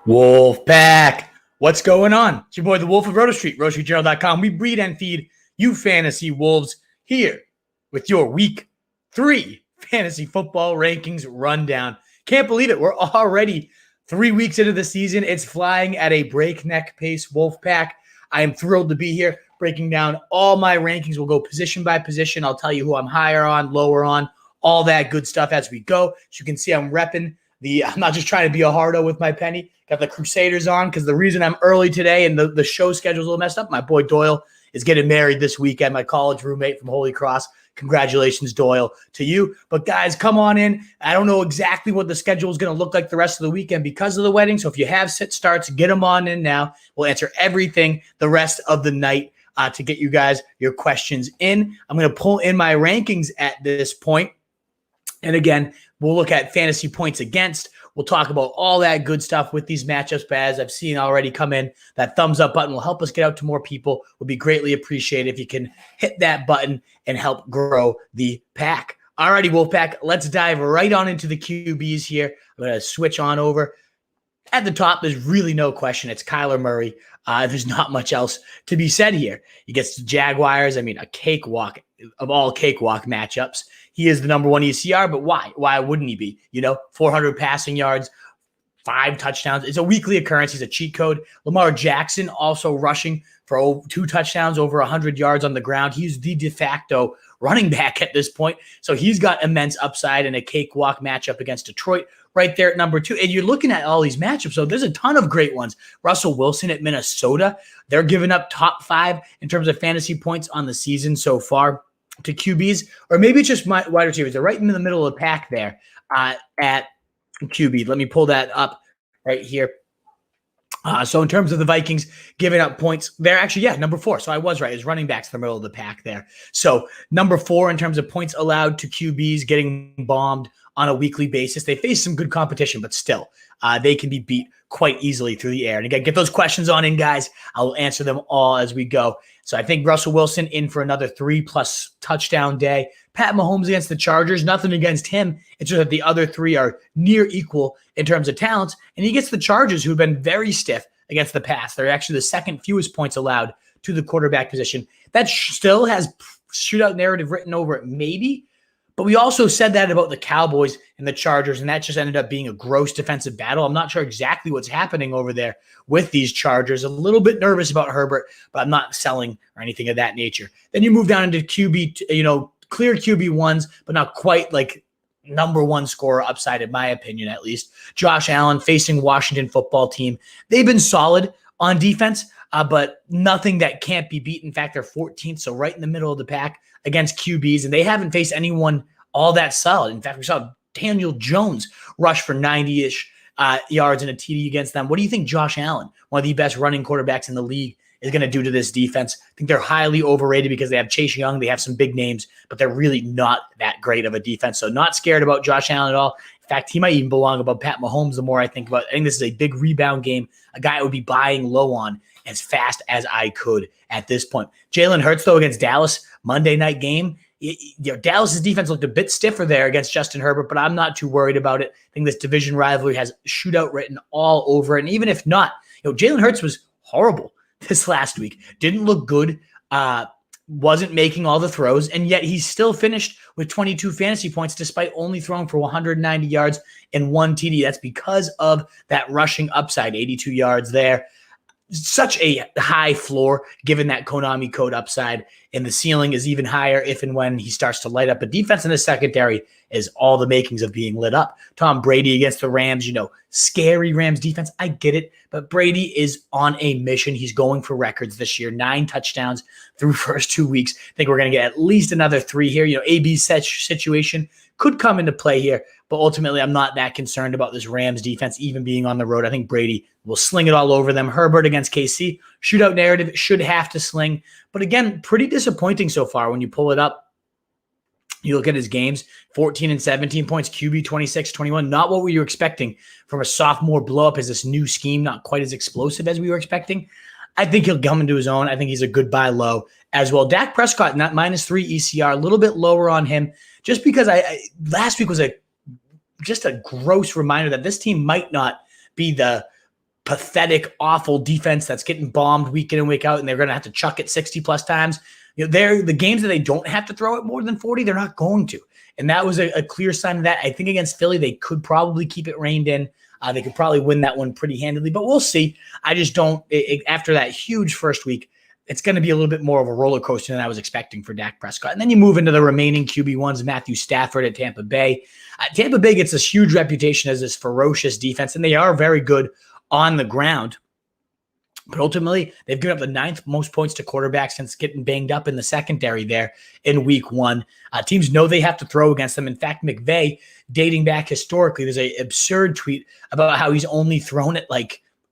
Wolfpack, what's going on? It's your boy, the Wolf of Roto Street, RotoStreetJournal.com. We breed and feed you fantasy wolves here with your week 3 fantasy football rankings rundown. Can't believe it. We're already 3 weeks into the season. It's flying at a breakneck pace, Wolfpack. I am thrilled to be here breaking down all my rankings. We'll go position by position. I'll tell you who I'm higher on, lower on, all that good stuff as we go. As you can see, I'm repping I'm not just trying to be a hardo with my penny. Got the Crusaders on because the reason I'm early today and the show schedule's a little messed up, my boy Doyle is getting married this weekend, my college roommate from Holy Cross. Congratulations, Doyle, to you. But guys, come on in. I don't know exactly what the schedule is going to look like the rest of the weekend because of the wedding. So if you have sit starts, get them on in now. We'll answer everything the rest of the night to get you guys your questions in. I'm going to pull in my rankings at this point. And again, we'll look at fantasy points against. We'll talk about all that good stuff with these matchups. But as I've seen already come in, that thumbs up button will help us get out to more people. Would be greatly appreciated if you can hit that button and help grow the pack. Alrighty, Wolfpack, let's dive right on into the QBs here. I'm going to switch on over. At the top, there's really no question. It's Kyler Murray. There's not much else to be said here. He gets the Jaguars. I mean, a cakewalk of all cakewalk matchups. He is the number one ECR, but why? Why wouldn't he be? 400 passing yards, 5 touchdowns. It's a weekly occurrence. He's a cheat code. Lamar Jackson also rushing for 2 touchdowns, over 100 yards on the ground. He's the de facto running back at this point. So he's got immense upside in a cakewalk matchup against Detroit right there at number 2. And you're looking at all these matchups. So there's a ton of great ones. Russell Wilson at Minnesota. They're giving up top 5 in terms of fantasy points on the season so far to QBs, or maybe it's just my wide receivers. They're right in the middle of the pack there at QB. Let me pull that up right here. So in terms of the Vikings giving up points, they're actually, number 4. So I was right. It's running backs in the middle of the pack there. So number 4 in terms of points allowed to QBs getting bombed on a weekly basis. They face some good competition, but still, they can be beat quite easily through the air. And again, get those questions on in, guys. I will answer them all as we go. So I think Russell Wilson in for another 3+ touchdown day. Pat Mahomes against the Chargers, nothing against him. It's just that the other 3 are near equal in terms of talents. And he gets the Chargers, who've been very stiff against the pass. They're actually the second fewest points allowed to the quarterback position. That still has shootout narrative written over it, maybe. But we also said that about the Cowboys and the Chargers, and that just ended up being a gross defensive battle. I'm not sure exactly what's happening over there with these Chargers. A little bit nervous about Herbert, but I'm not selling or anything of that nature. Then you move down into QB, clear QB1s, but not quite like number 1 scorer upside, in my opinion, at least. Josh Allen facing Washington football team. They've been solid on defense, but nothing that can't be beat. In fact, they're 14th, so right in the middle of the pack against QBs, and they haven't faced anyone all that solid. In fact, we saw Daniel Jones rush for 90-ish yards and a TD against them. What do you think Josh Allen, one of the best running quarterbacks in the league, is going to do to this defense? I think they're highly overrated because they have Chase Young. They have some big names, but they're really not that great of a defense. So not scared about Josh Allen at all. In fact, he might even belong above Pat Mahomes the more I think about it. I think this is a big rebound game, a guy I would be buying low on as fast as I could at this point. Jalen Hurts, though, against Dallas, Monday night game. Dallas's defense looked a bit stiffer there against Justin Herbert, but I'm not too worried about it. I think this division rivalry has shootout written all over it. And even if not, Jalen Hurts was horrible this last week. Didn't look good. Wasn't making all the throws, and yet he still finished with 22 fantasy points despite only throwing for 190 yards and 1 TD. That's because of that rushing upside, 82 yards there. Such a high floor given that Konami code upside, and the ceiling is even higher if and when he starts to light up. A defense in the secondary is all the makings of being lit up. Tom Brady against the Rams, scary Rams defense. I get it, but Brady is on a mission. He's going for records this year, 9 touchdowns through first 2 weeks. I think we're going to get at least another 3 here. AB's situation could come into play here, but ultimately I'm not that concerned about this Rams defense even being on the road. I think Brady will sling it all over them. Herbert against KC, shootout narrative, should have to sling. But again, pretty disappointing so far when you pull it up. You look at his games, 14 and 17 points, QB 26-21. Not what we were expecting from a sophomore blow-up as this new scheme, not quite as explosive as we were expecting. I think he'll come into his own. I think he's a good buy low as well. Dak Prescott, not -3 ECR, a little bit lower on him, just because last week was just a gross reminder that this team might not be the pathetic, awful defense that's getting bombed week in and week out, and they're going to have to chuck it 60 plus times. They're the games that they don't have to throw it more than 40, they're not going to. And that was a clear sign of that. I think against Philly, they could probably keep it reined in. They could probably win that one pretty handily, but we'll see. I just don't, after that huge first week, it's going to be a little bit more of a roller coaster than I was expecting for Dak Prescott. And then you move into the remaining QB1s, Matthew Stafford at Tampa Bay. Tampa Bay gets this huge reputation as this ferocious defense, and they are very good on the ground. But ultimately, they've given up the 9th most points to quarterbacks since getting banged up in the secondary there in week 1. Teams know they have to throw against them. In fact, McVay, dating back historically, there's an absurd tweet about how he's only thrown it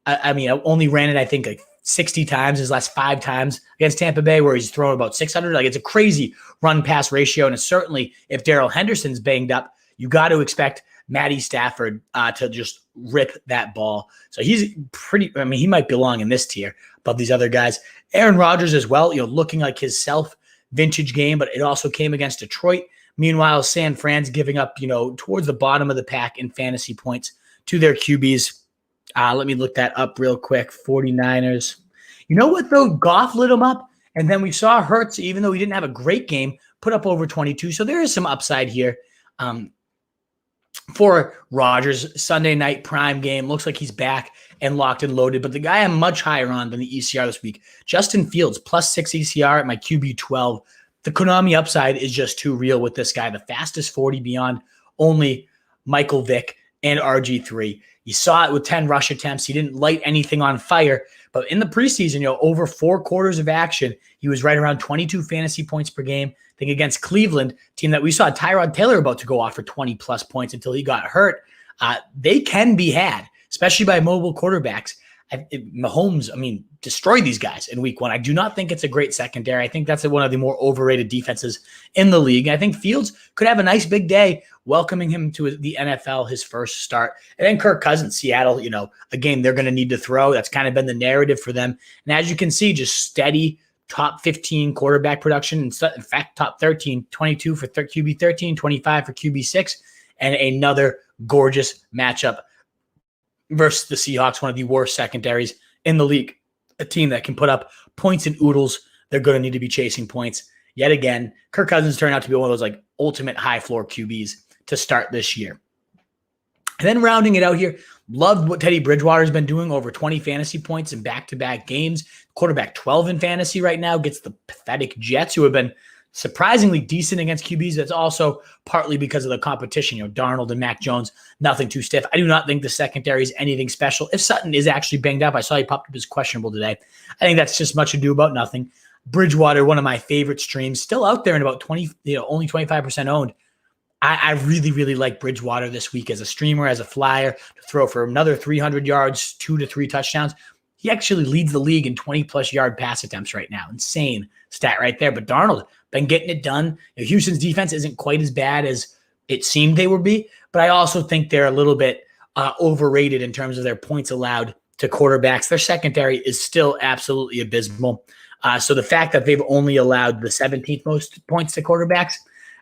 only ran it, I think, like 60 times his last 5 times against Tampa Bay, where he's thrown about 600. Like, it's a crazy run-pass ratio, and it's certainly, if Darrell Henderson's banged up, you got to expect Matty Stafford to just rip that ball. So he's pretty, he might belong in this tier above these other guys. Aaron Rodgers as well, looking like his self-vintage game, but it also came against Detroit. Meanwhile, San Fran's giving up, towards the bottom of the pack in fantasy points to their QBs. Let me look that up real quick. 49ers. You know what, though? Goff lit them up, and then we saw Hurts, even though he didn't have a great game, put up over 22. So there is some upside here. For Rodgers, Sunday night prime game. Looks like he's back and locked and loaded. But the guy I'm much higher on than the ECR this week, Justin Fields, +6 ECR at my QB12. The Konami upside is just too real with this guy. The fastest 40 beyond only Michael Vick and RG3. You saw it with 10 rush attempts. He didn't light anything on fire. But in the preseason, over 4 quarters of action, he was right around 22 fantasy points per game. I think against Cleveland, team that we saw Tyrod Taylor about to go off for 20-plus points until he got hurt. They can be had, especially by mobile quarterbacks. Mahomes, destroyed these guys in week 1. I do not think it's a great secondary. I think that's one of the more overrated defenses in the league. I think Fields could have a nice big day welcoming him to the NFL, his first start. And then Kirk Cousins, Seattle, a game they're going to need to throw. That's kind of been the narrative for them. And as you can see, just steady top 15 quarterback production. In fact, top 13, 22 for QB 13, 25 for QB 6, and another gorgeous matchup versus the Seahawks, one of the worst secondaries in the league. A team that can put up points and oodles. They're going to need to be chasing points. Yet again, Kirk Cousins turned out to be one of those ultimate high floor QBs to start this year. And then rounding it out here, loved what Teddy Bridgewater has been doing, over 20 fantasy points in back-to-back games. Quarterback 12 in fantasy right now, gets the pathetic Jets, who have been surprisingly decent against QBs. That's also partly because of the competition. Darnold and Mac Jones, nothing too stiff. I do not think the secondary is anything special. If Sutton is actually banged up, I saw he popped up as questionable today. I think that's just much ado about nothing. Bridgewater, one of my favorite streams, still out there and about 20, only 25% owned. I really, really like Bridgewater this week as a streamer, as a flyer, to throw for another 300 yards, 2 to 3 touchdowns. He actually leads the league in 20-plus yard pass attempts right now. Insane stat right there. But Darnold, been getting it done. Houston's defense isn't quite as bad as it seemed they would be, but I also think they're a little bit overrated in terms of their points allowed to quarterbacks. Their secondary is still absolutely abysmal. So the fact that they've only allowed the 17th most points to quarterbacks,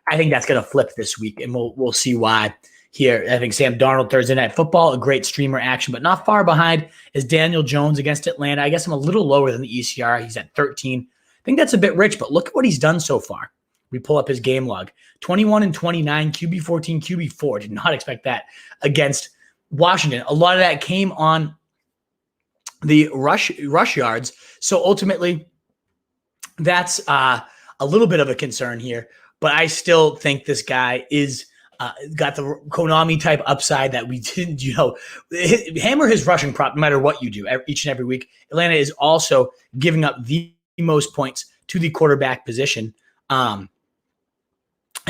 I think that's going to flip this week, and we'll see why here. I think Sam Darnold, Thursday Night Football, a great streamer action, but not far behind is Daniel Jones against Atlanta. I guess I'm a little lower than the ECR. He's at 13. I think that's a bit rich, but look at what he's done so far. We pull up his game log. 21 and 29, QB 14, QB 4. Did not expect that against Washington. A lot of that came on the rush yards. So ultimately, that's a little bit of a concern here. But I still think this guy is got the Konami type upside that we didn't, hammer his rushing prop no matter what you do each and every week. Atlanta is also giving up the most points to the quarterback position. And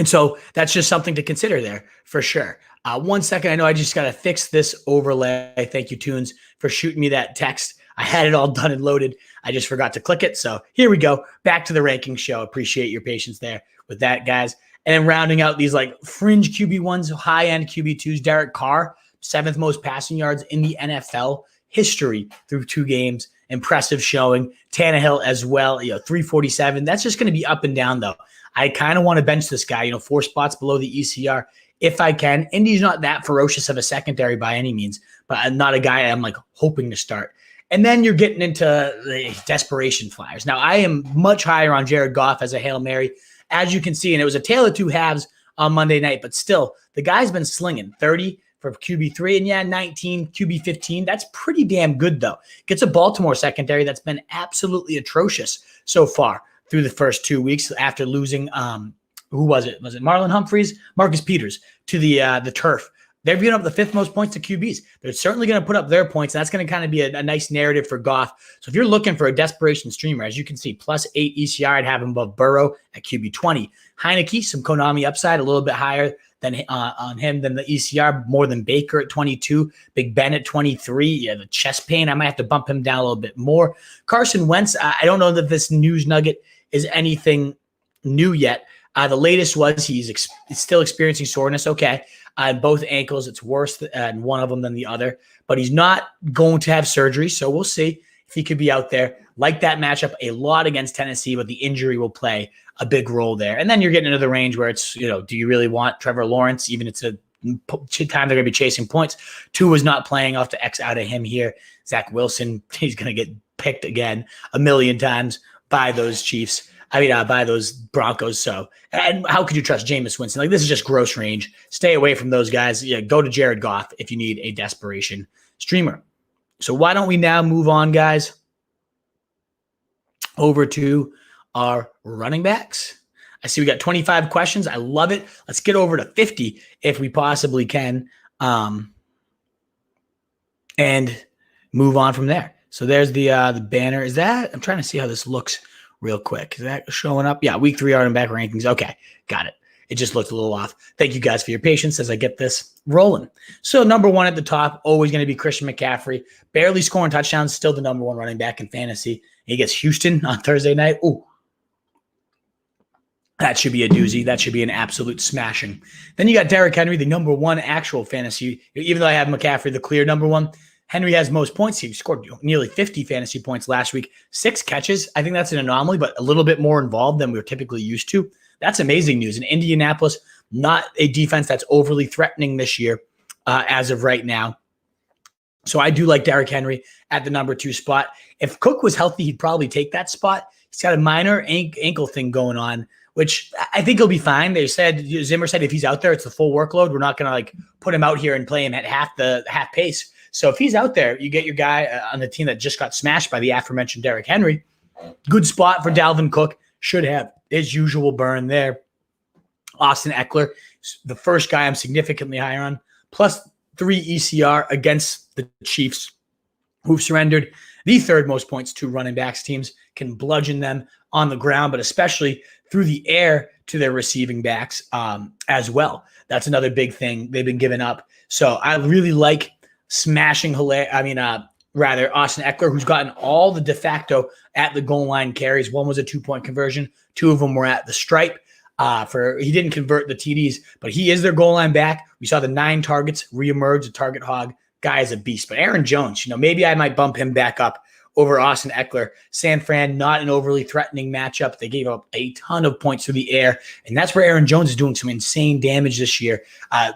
so that's just something to consider there for sure. 1 second. I know I just got to fix this overlay. Thank you, Tunes, for shooting me that text. I had it all done and loaded. I just forgot to click it. So here we go. Back to the ranking show. Appreciate your patience there with that, guys. And then rounding out these fringe QB1s, high-end QB2s, Derek Carr, 7th most passing yards in the NFL history through 2 games. Impressive showing. Tannehill as well, 347. That's just going to be up and down, though. I kind of want to bench this guy, 4 spots below the ECR if I can. Indy's not that ferocious of a secondary by any means, but not a guy I'm like hoping to start. And then you're getting into the desperation flyers. Now, I am much higher on Jared Goff as a Hail Mary, as you can see, and it was a tale of two halves on Monday night, but still, the guy's been slinging 30 for QB3 and 19, QB15. That's pretty damn good, though. Gets a Baltimore secondary that's been absolutely atrocious so far through the first 2 weeks after losing, who was it? Was it Marlon Humphreys? Marcus Peters to the turf. They've given up the fifth most points to QBs. They're certainly going to put up their points, and that's going to kind of be a nice narrative for Goff. So if you're looking for a desperation streamer, as you can see, +8 ECR, I'd have him above Burrow at QB20. Heineke, some Konami upside, a little bit higher than on him than the ECR, more than Baker at 22, Big Ben at 23. Yeah, the chest pain, I might have to bump him down a little bit more. Carson Wentz, I don't know that this news nugget is anything new yet. The latest was he's still experiencing soreness. Okay. On both ankles, it's worse in one of them than the other, but he's not going to have surgery. So we'll see if he could be out there. Like that matchup a lot against Tennessee, but the injury will play a big role there. And then you're getting into the range where it's, do you really want Trevor Lawrence? Even it's a time they're going to be chasing points. Tua is not playing. I'll have to X out of him here. Zach Wilson, he's going to get picked again a million times by those Chiefs. By those Broncos. So, and how could you trust Jameis Winston? Like, this is just gross range. Stay away from those guys. Yeah, go to Jared Goff if you need a desperation streamer. So why don't we now move on, guys, over to our running backs. I see we got 25 questions. I love it. Let's get over to 50 if we possibly can, and move on from there. So there's the banner. Is that? I'm trying to see how this looks real quick. Is that showing up? Yeah, week 3 running back rankings. Okay, got it. It just looked a little off. Thank you guys for your patience as I get this rolling. So number 1 at the top, always going to be Christian McCaffrey. Barely scoring touchdowns, still the number 1 running back in fantasy. He gets Houston on Thursday night. Ooh, that should be a doozy. That should be an absolute smashing. Then you got Derrick Henry, the number 1 actual fantasy. Even though I have McCaffrey, the clear number 1. Henry has most points. He scored nearly 50 fantasy points last week. 6 catches. I think that's an anomaly, but a little bit more involved than we're typically used to. That's amazing news. In Indianapolis, not a defense that's overly threatening this year as of right now. So I do like Derrick Henry at the number 2 spot. If Cook was healthy, he'd probably take that spot. He's got a minor ankle thing going on, which I think he'll be fine. Zimmer said if he's out there, it's the full workload. We're not going to put him out here and play him at half pace. So if he's out there, you get your guy on the team that just got smashed by the aforementioned Derrick Henry. Good spot for Dalvin Cook. Should have his usual burn there. Austin Eckler, the first guy I'm significantly higher on, +3 ECR against the Chiefs, who've surrendered the 3rd most points to running backs. Teams can bludgeon them on the ground, but especially through the air to their receiving backs as well. That's another big thing they've been giving up. So I really like smashing Austin Eckler, who's gotten all the de facto at the goal line carries. 1 was a 2-point conversion. 2 of them were at the stripe. He didn't convert the TDs, but he is their goal line back. We saw the 9 targets reemerge, a target hog. Guy is a beast. But Aaron Jones, maybe I might bump him back up over Austin Eckler. San Fran, not an overly threatening matchup. They gave up a ton of points through the air, and that's where Aaron Jones is doing some insane damage this year.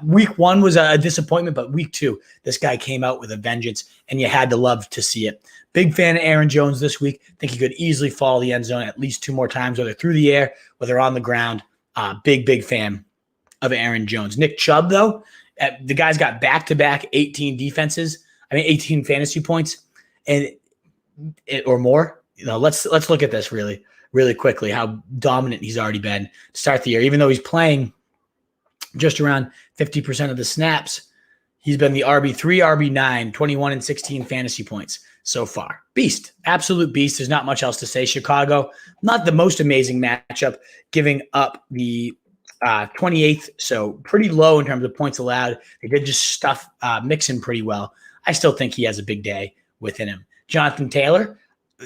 Week 1 was a disappointment, but week 2, this guy came out with a vengeance, and you had to love to see it. Big fan of Aaron Jones this week. Think he could easily fall the end zone at least 2 more times, whether through the air, whether on the ground. Big fan of Aaron Jones. Nick Chubb, though, the guy's got back-to-back 18 fantasy points or more. Let's look at this really, really quickly, how dominant he's already been to start the year. Even though he's playing just around 50% of the snaps, he's been the RB3, RB9, 21 and 16 fantasy points so far. Beast, absolute beast. There's not much else to say. Chicago, not the most amazing matchup, giving up the 28th, so pretty low in terms of points allowed. They did just stuff Mixon pretty well. I still think he has a big day within him. Jonathan Taylor,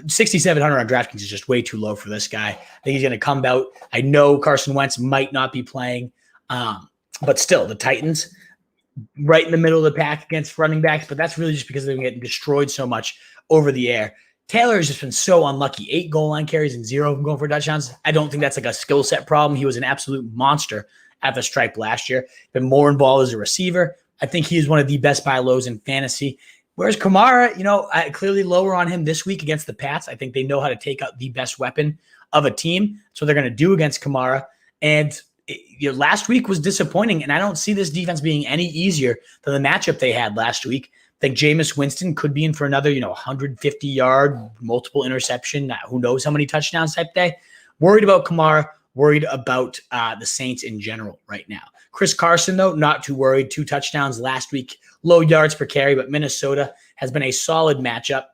6,700 on DraftKings is just way too low for this guy. I think he's going to come out. I know Carson Wentz might not be playing, but still, the Titans, right in the middle of the pack against running backs, but that's really just because they're getting destroyed so much over the air. Taylor has just been so unlucky. 8 goal line carries and 0 of them going for touchdowns. I don't think that's a skill set problem. He was an absolute monster at the stripe last year. Been more involved as a receiver. I think he is one of the best buy lows in fantasy. Whereas Kamara, clearly lower on him this week against the Pats. I think they know how to take out the best weapon of a team. So they're going to do against Kamara. And last week was disappointing, and I don't see this defense being any easier than the matchup they had last week. I think Jameis Winston could be in for another, 150-yard, multiple interception, who knows how many touchdowns type day. Worried about Kamara, worried about the Saints in general right now. Chris Carson, though, not too worried. 2 touchdowns last week, low yards per carry, but Minnesota has been a solid matchup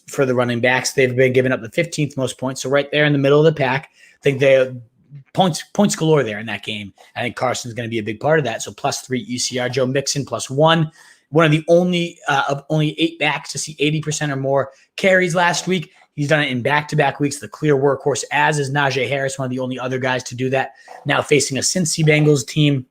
for the running backs. They've been giving up the 15th most points, so right there in the middle of the pack. I think they have points galore there in that game. I think Carson's going to be a big part of that. So +3 ECR. Joe Mixon +1. One of the only 8 backs to see 80% or more carries last week. He's done it in back-to-back weeks. The clear workhorse, as is Najee Harris, one of the only other guys to do that. Now facing a Cincy Bengals team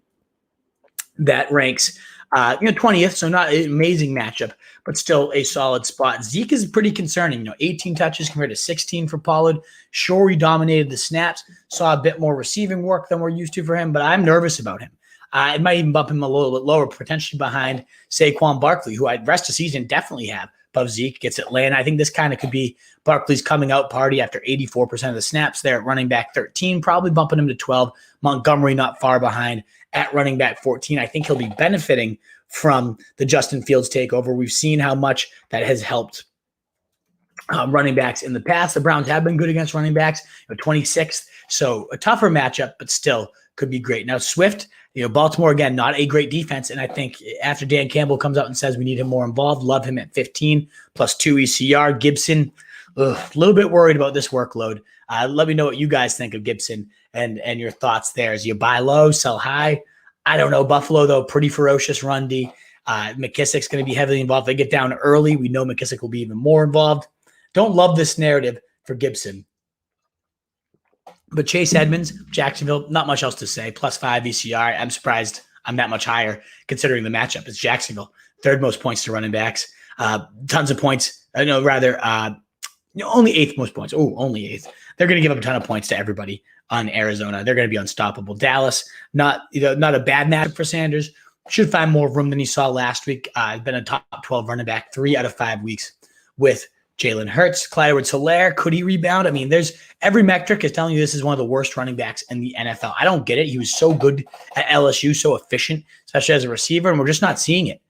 that ranks 20th, so not an amazing matchup, but still a solid spot. Zeke is pretty concerning. 18 touches compared to 16 for Pollard. Sure, he dominated the snaps. Saw a bit more receiving work than we're used to for him, but I'm nervous about him. It might even bump him a little bit lower, potentially behind Saquon Barkley, who I'd rest of season definitely have above Zeke. Gets Atlanta. I think this kind of could be Barkley's coming out party after 84% of the snaps there at running back 13, probably bumping him to 12. Montgomery not far behind at running back 14. I think he'll be benefiting from the Justin Fields takeover. We've seen how much that has helped running backs in the past. The Browns have been good against running backs, 26th. So a tougher matchup, but still could be great. Now, Swift, Baltimore, again, not a great defense. And I think after Dan Campbell comes out and says we need him more involved, love him at 15 +2 ECR. Gibson, a little bit worried about this workload. Let me know what you guys think of Gibson and your thoughts there. As you buy low, sell high. I don't know. Buffalo, though, pretty ferocious run D. McKissick's going to be heavily involved. If they get down early, we know McKissick will be even more involved. Don't love this narrative for Gibson. But Chase Edmonds, Jacksonville, not much else to say. +5 ECR. I'm surprised I'm that much higher considering the matchup. It's Jacksonville. 3rd most points to running backs. Tons of points. Only 8th most points. Oh, only 8th. They're going to give up a ton of points to everybody on Arizona. They're going to be unstoppable. Dallas, not a bad matchup for Sanders. Should find more room than he saw last week. Been a top 12 running back 3 out of 5 weeks with Jalen Hurts. Clyde Edwards-Helaire, could he rebound? I mean, there's every metric is telling you this is one of the worst running backs in the NFL. I don't get it. He was so good at LSU, so efficient, especially as a receiver, and we're just not seeing it.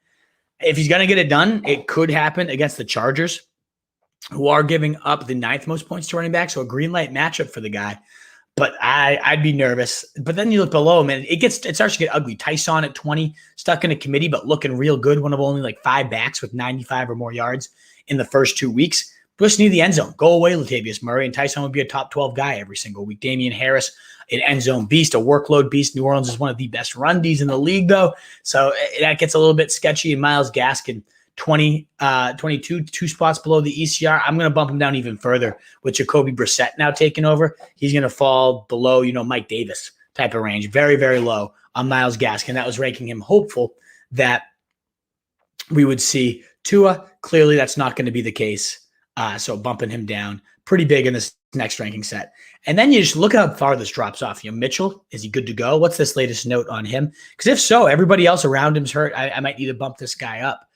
If he's going to get it done, it could happen against the Chargers, who are giving up the 9th most points to running back, so a green light matchup for the guy. But I'd be nervous. But then you look below him, and it starts to get ugly. Tyson at 20, stuck in a committee, but looking real good. One of only 5 backs with 95 or more yards in the first 2 weeks. Just need the end zone. Go away, Latavius Murray, and Tyson would be a top 12 guy every single week. Damian Harris, an end zone beast, a workload beast. New Orleans is one of the best run Ds in the league, though. So that gets a little bit sketchy. And Myles Gaskin, 22, 2 spots below the ECR. I'm going to bump him down even further with Jacoby Brissett now taking over. He's going to fall below, Mike Davis type of range. Very, very low on Myles Gaskin. That was ranking him hopeful that we would see Tua. Clearly, that's not going to be the case. So bumping him down pretty big in this next ranking set. And then you just look how far this drops off. Mitchell, is he good to go? What's this latest note on him? Because if so, everybody else around him's hurt. I might need to bump this guy up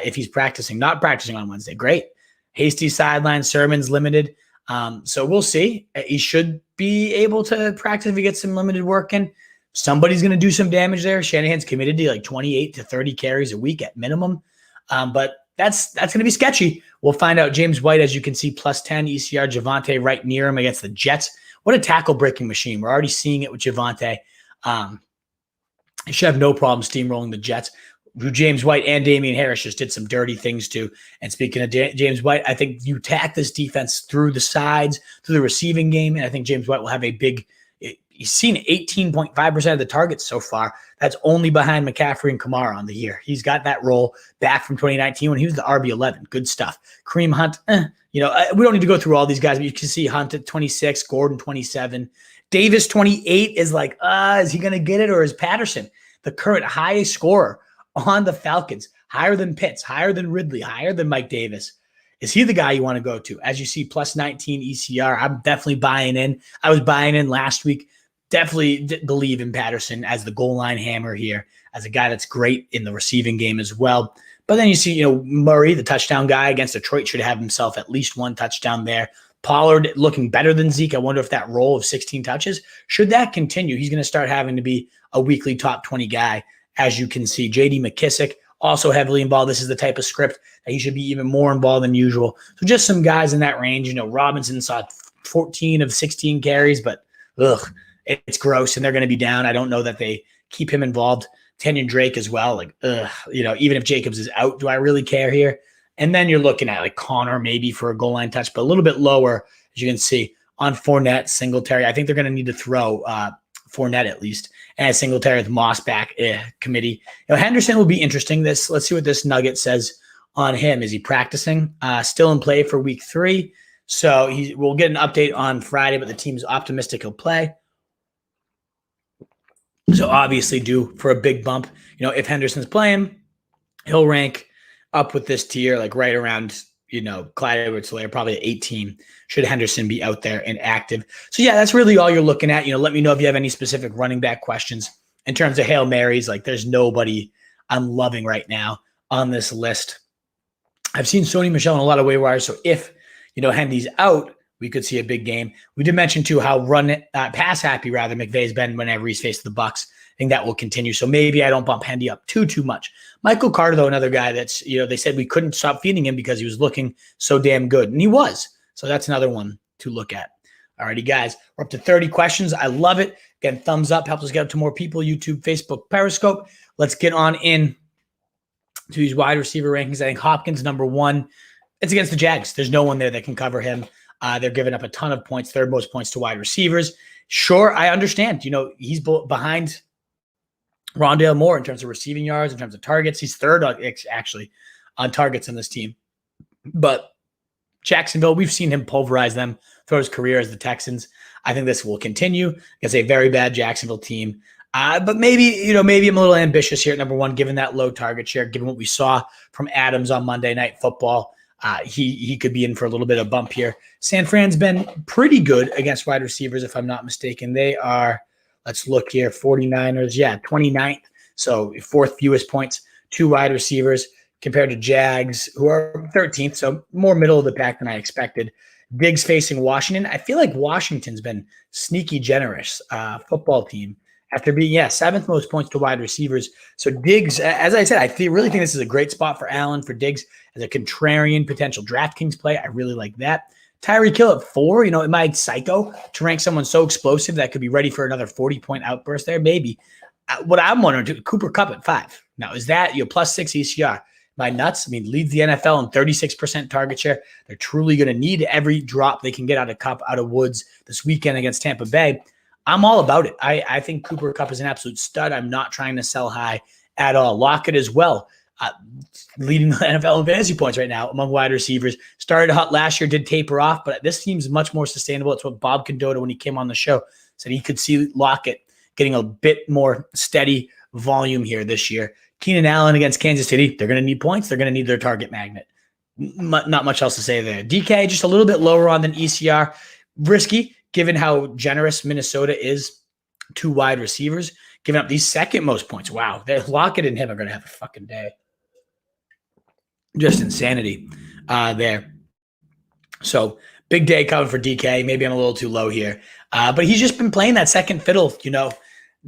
if he's practicing. Not practicing on Wednesday. Great. Hasty sideline, Sermon's limited. So we'll see. He should be able to practice if he gets some limited work in. Somebody's going to do some damage there. Shanahan's committed to 28 to 30 carries a week at minimum. But that's going to be sketchy. We'll find out. James White, as you can see, +10 ECR. Javonte right near him against the Jets. What a tackle breaking machine. We're already seeing it with Javonte. He should have no problem steamrolling the Jets, who James White and Damian Harris just did some dirty things to. And speaking of James White, I think you attack this defense through the sides, through the receiving game, and I think James White will have a big – he's seen 18.5% of the targets so far. That's only behind McCaffrey and Kamara on the year. He's got that role back from 2019 when he was the RB11. Good stuff. Kareem Hunt, we don't need to go through all these guys, but you can see Hunt at 26, Gordon 27. Davis 28 is is he going to get it, or is Patterson the current highest scorer on the Falcons, higher than Pitts, higher than Ridley, higher than Mike Davis? Is he the guy you want to go to? As you see, +19 ECR, I'm definitely buying in. I was buying in last week. definitely believe in Patterson as the goal line hammer here, as a guy that's great in the receiving game as well. But then you see, Murray, the touchdown guy against Detroit, should have himself at least one touchdown there. Pollard looking better than Zeke. I wonder if that role of 16 touches, should that continue, he's going to start having to be a weekly top 20 guy, as you can see. J.D. McKissick, also heavily involved. This is the type of script that he should be even more involved than usual. So just some guys in that range. Robinson saw 14 of 16 carries, but it's gross, and they're going to be down. I don't know that they keep him involved. Kenyon Drake as well. Even if Jacobs is out, do I really care here? And then you're looking at Connor maybe for a goal line touch, but a little bit lower, as you can see, on Fournette, Singletary. I think they're going to need to throw Fournette at least, and Singletary with Moss back committee. Henderson will be interesting. Let's see what this nugget says on him. Is he practicing? Still in play for week 3. So we'll get an update on Friday, but the team's optimistic he'll play. So obviously due for a big bump. If Henderson's playing, he'll rank up with this tier, right around, Clyde Edwards-Helaire, probably at 18, should Henderson be out there and active. So yeah, that's really all you're looking at. Let me know if you have any specific running back questions in terms of Hail Marys. There's nobody I'm loving right now on this list. I've seen Sony Michel in a lot of waivers. So if, Hendy's out, we could see a big game. We did mention too how pass happy McVay's been whenever he's faced the Bucs. I think that will continue. So maybe I don't bump Hendy up too much. Michael Carter, though, another guy that's, they said we couldn't stop feeding him because he was looking so damn good. And he was. So that's another one to look at. All righty, guys. We're up to 30 questions. I love it. Again, thumbs up. Helps us get up to more people. YouTube, Facebook, Periscope. Let's get on in to these wide receiver rankings. I think Hopkins, number 1. It's against the Jags. There's no one there that can cover him. They're giving up a ton of points, third most points to wide receivers. Sure, I understand. He's behind Rondale Moore in terms of receiving yards, in terms of targets. He's third actually on targets in this team. But Jacksonville, we've seen him pulverize them throughout his career as the Texans. I think this will continue against a very bad Jacksonville team. But maybe I'm a little ambitious here at number 1, given that low target share, given what we saw from Adams on Monday Night Football. He could be in for a little bit of bump here. San Fran's been pretty good against wide receivers, if I'm not mistaken. They are, let's look here, 49ers, 29th. So 4th fewest points to wide receivers compared to Jags, who are 13th. So more middle of the pack than I expected. Diggs facing Washington. I feel like Washington's been sneaky generous football team after being, 7th most points to wide receivers. So Diggs, as I said, I really think this is a great spot for Allen, for Diggs as a contrarian potential DraftKings play. I really like that. Tyreek Hill at 4, am I psycho to rank someone so explosive that could be ready for another 40-point outburst there? Maybe. What I'm wondering, Cooper Kupp at 5. Now, is that plus 6 ECR? Am I nuts? Leads the NFL in 36% target share. They're truly going to need every drop they can get out of Kupp, out of Woods this weekend against Tampa Bay. I'm all about it. I think Cooper Kupp is an absolute stud. I'm not trying to sell high at all. Lockett as well. Leading the NFL in fantasy points right now among wide receivers. Started hot last year, did taper off, but this seems much more sustainable. It's what Bob Condotta, when he came on the show, said he could see Lockett getting a bit more steady volume here this year. Keenan Allen against Kansas City, they're going to need points. They're going to need their target magnet. Not much else to say there. DK, just a little bit lower on than ECR. Risky, given how generous Minnesota is to wide receivers, giving up these second most points. Wow, Lockett and him are going to have a fucking day. Just insanity there. So big day coming for DK. Maybe I'm a little too low here. But he's just been playing that second fiddle,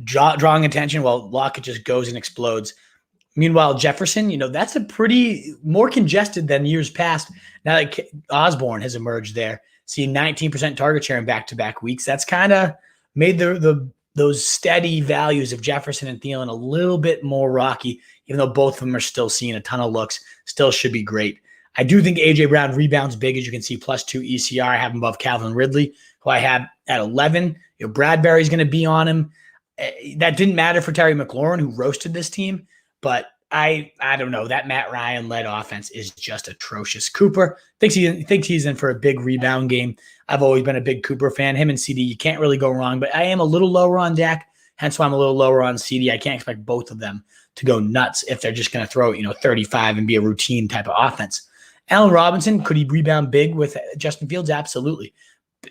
drawing attention while Lockett just goes and explodes. Meanwhile, Jefferson, that's a pretty more congested than years past. Now that Osborne has emerged there, seeing 19% target share in back-to-back weeks. That's kind of made those steady values of Jefferson and Thielen a little bit more rocky, even though both of them are still seeing a ton of looks, still should be great. I do think A.J. Brown rebounds big, as you can see, +2 ECR. I have him above Calvin Ridley, who I have at 11. Bradbury's going to be on him. That didn't matter for Terry McLaurin, who roasted this team, but I don't know. That Matt Ryan-led offense is just atrocious. Cooper thinks he's in for a big rebound game. I've always been a big Cooper fan. Him and CD, you can't really go wrong, but I am a little lower on Dak, hence why I'm a little lower on CD. I can't expect both of them to go nuts if they're just going to throw 35 and be a routine type of offense. Allen Robinson, could he rebound big with Justin Fields? Absolutely.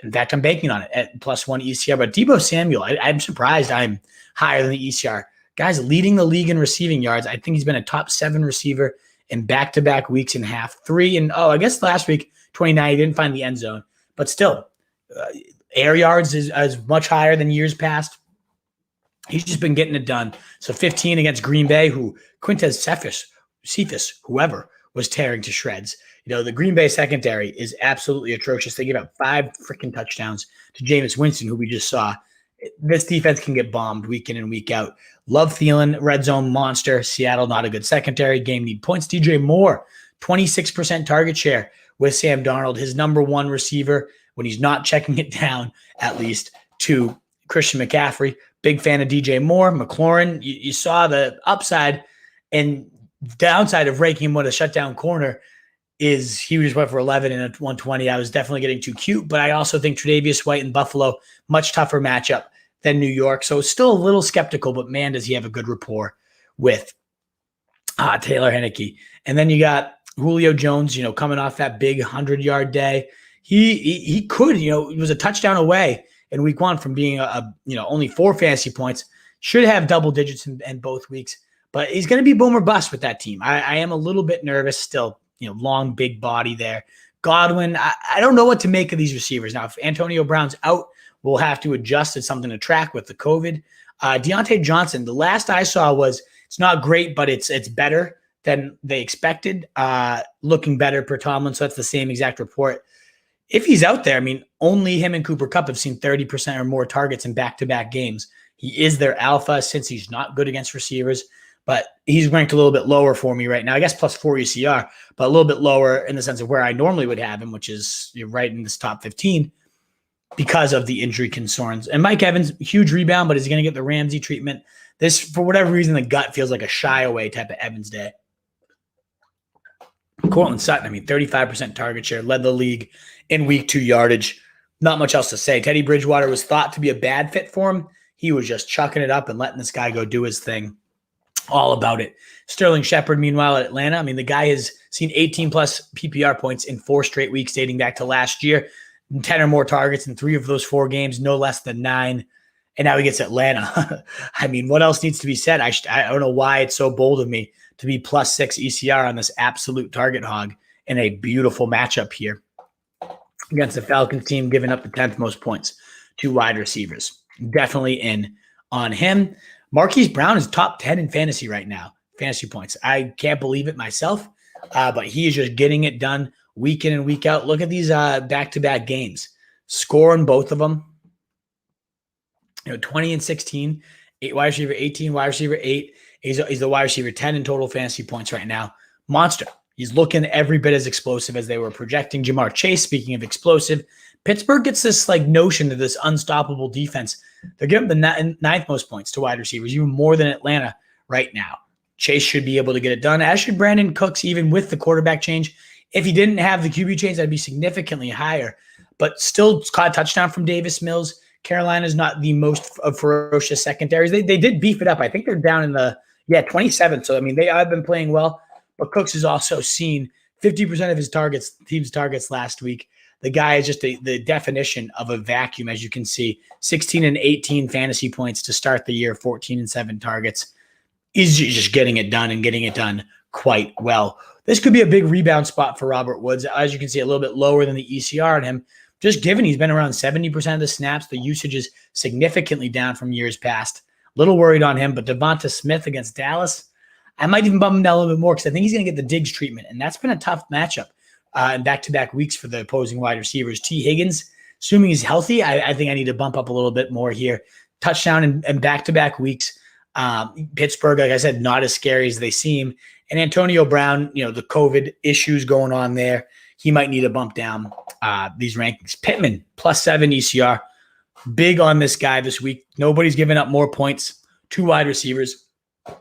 In fact, I'm banking on it at +1 ECR. But Deebo Samuel, I'm surprised I'm higher than the ECR. Guys, leading the league in receiving yards. I think he's been a top 7 receiver in back-to-back weeks and half. 3 and, I guess last week, 29, he didn't find the end zone. But still, air yards is much higher than years past. He's just been getting it done. So 15 against Green Bay, who Quintez Cephas, whoever, was tearing to shreds. The Green Bay secondary is absolutely atrocious. They give up 5 freaking touchdowns to Jameis Winston, who we just saw. This defense can get bombed week in and week out. Love Thielen, red zone monster. Seattle, not a good secondary. Game need points. DJ Moore, 26% target share with Sam Darnold, his number 1 receiver when he's not checking it down, at least, to Christian McCaffrey. Big fan of DJ Moore. McLaurin, you saw the upside and downside of ranking him with a shutdown corner is he just went for 11 and a 120. I was definitely getting too cute, but I also think Tre'Davious White and Buffalo, much tougher matchup than New York. So still a little skeptical, but man, does he have a good rapport with Taylor Heinicke. And then you got Julio Jones, coming off that big 100-yard day. He could, it was a touchdown away in week 1 from being only 4 fantasy points. Should have double digits in both weeks, but he's going to be boom or bust with that team. I am a little bit nervous still. Long, big body there. Godwin, I don't know what to make of these receivers. Now, if Antonio Brown's out, we'll have to adjust. It's something to track with the COVID. Deontay Johnson, the last I saw was it's not great, but it's better than they expected. Looking better per Tomlin, so that's the same exact report. If he's out there, only him and Cooper Kupp have seen 30% or more targets in back-to-back games. He is their alpha since he's not good against receivers. But he's ranked a little bit lower for me right now. I guess +4 ECR, but a little bit lower in the sense of where I normally would have him, which is right in this top 15 because of the injury concerns. And Mike Evans, huge rebound, but is he going to get the Ramsey treatment? This, for whatever reason, the gut feels like a shy away type of Evans day. Cortland Sutton, 35% target share, led the league in week 2 yardage. Not much else to say. Teddy Bridgewater was thought to be a bad fit for him. He was just chucking it up and letting this guy go do his thing. All about it. Sterling Shepard, meanwhile, at Atlanta, the guy has seen 18-plus PPR points in 4 straight weeks dating back to last year, 10 or more targets in 3 of those 4 games, no less than 9, and now he gets Atlanta. What else needs to be said? I don't know why it's so bold of me to be +6 ECR on this absolute target hog in a beautiful matchup here against the Falcons team, giving up the 10th most points to wide receivers. Definitely in on him. Marquis Brown is top 10 in fantasy right now, fantasy points. I can't believe it myself, but he is just getting it done week in and week out. Look at these back-to-back games. Scoring both of them. 20 and 16, 8 wide receiver, 18 wide receiver, 8. He's the wide receiver 10 in total fantasy points right now. Monster. He's looking every bit as explosive as they were projecting. Jamar Chase, speaking of explosive, Pittsburgh gets this notion of this unstoppable defense. They're giving the 9th most points to wide receivers, even more than Atlanta right now. Chase should be able to get it done, as should Brandon Cooks, even with the quarterback change. If he didn't have the QB change, that'd be significantly higher. But still caught a touchdown from Davis Mills. Carolina's not the most ferocious secondaries. They did beef it up. I think they're down in the 27th. So, they have been playing well. But Cooks has also seen 50% of his team's targets last week. The guy is just the definition of a vacuum, as you can see. 16 and 18 fantasy points to start the year, 14 and 7 targets. He's just getting it done and getting it done quite well. This could be a big rebound spot for Robert Woods. As you can see, a little bit lower than the ECR on him. Just given he's been around 70% of the snaps, the usage is significantly down from years past. A little worried on him, but Devonta Smith against Dallas, I might even bump him down a little bit more because I think he's going to get the Diggs treatment, and that's been a tough matchup in back-to-back weeks for the opposing wide receivers. T. Higgins, assuming he's healthy, I think I need to bump up a little bit more here. Touchdown in back-to-back weeks. Pittsburgh, like I said, not as scary as they seem. And Antonio Brown, the COVID issues going on there, he might need to bump down these rankings. Pittman, +7 ECR. Big on this guy this week. Nobody's giving up more points to wide receivers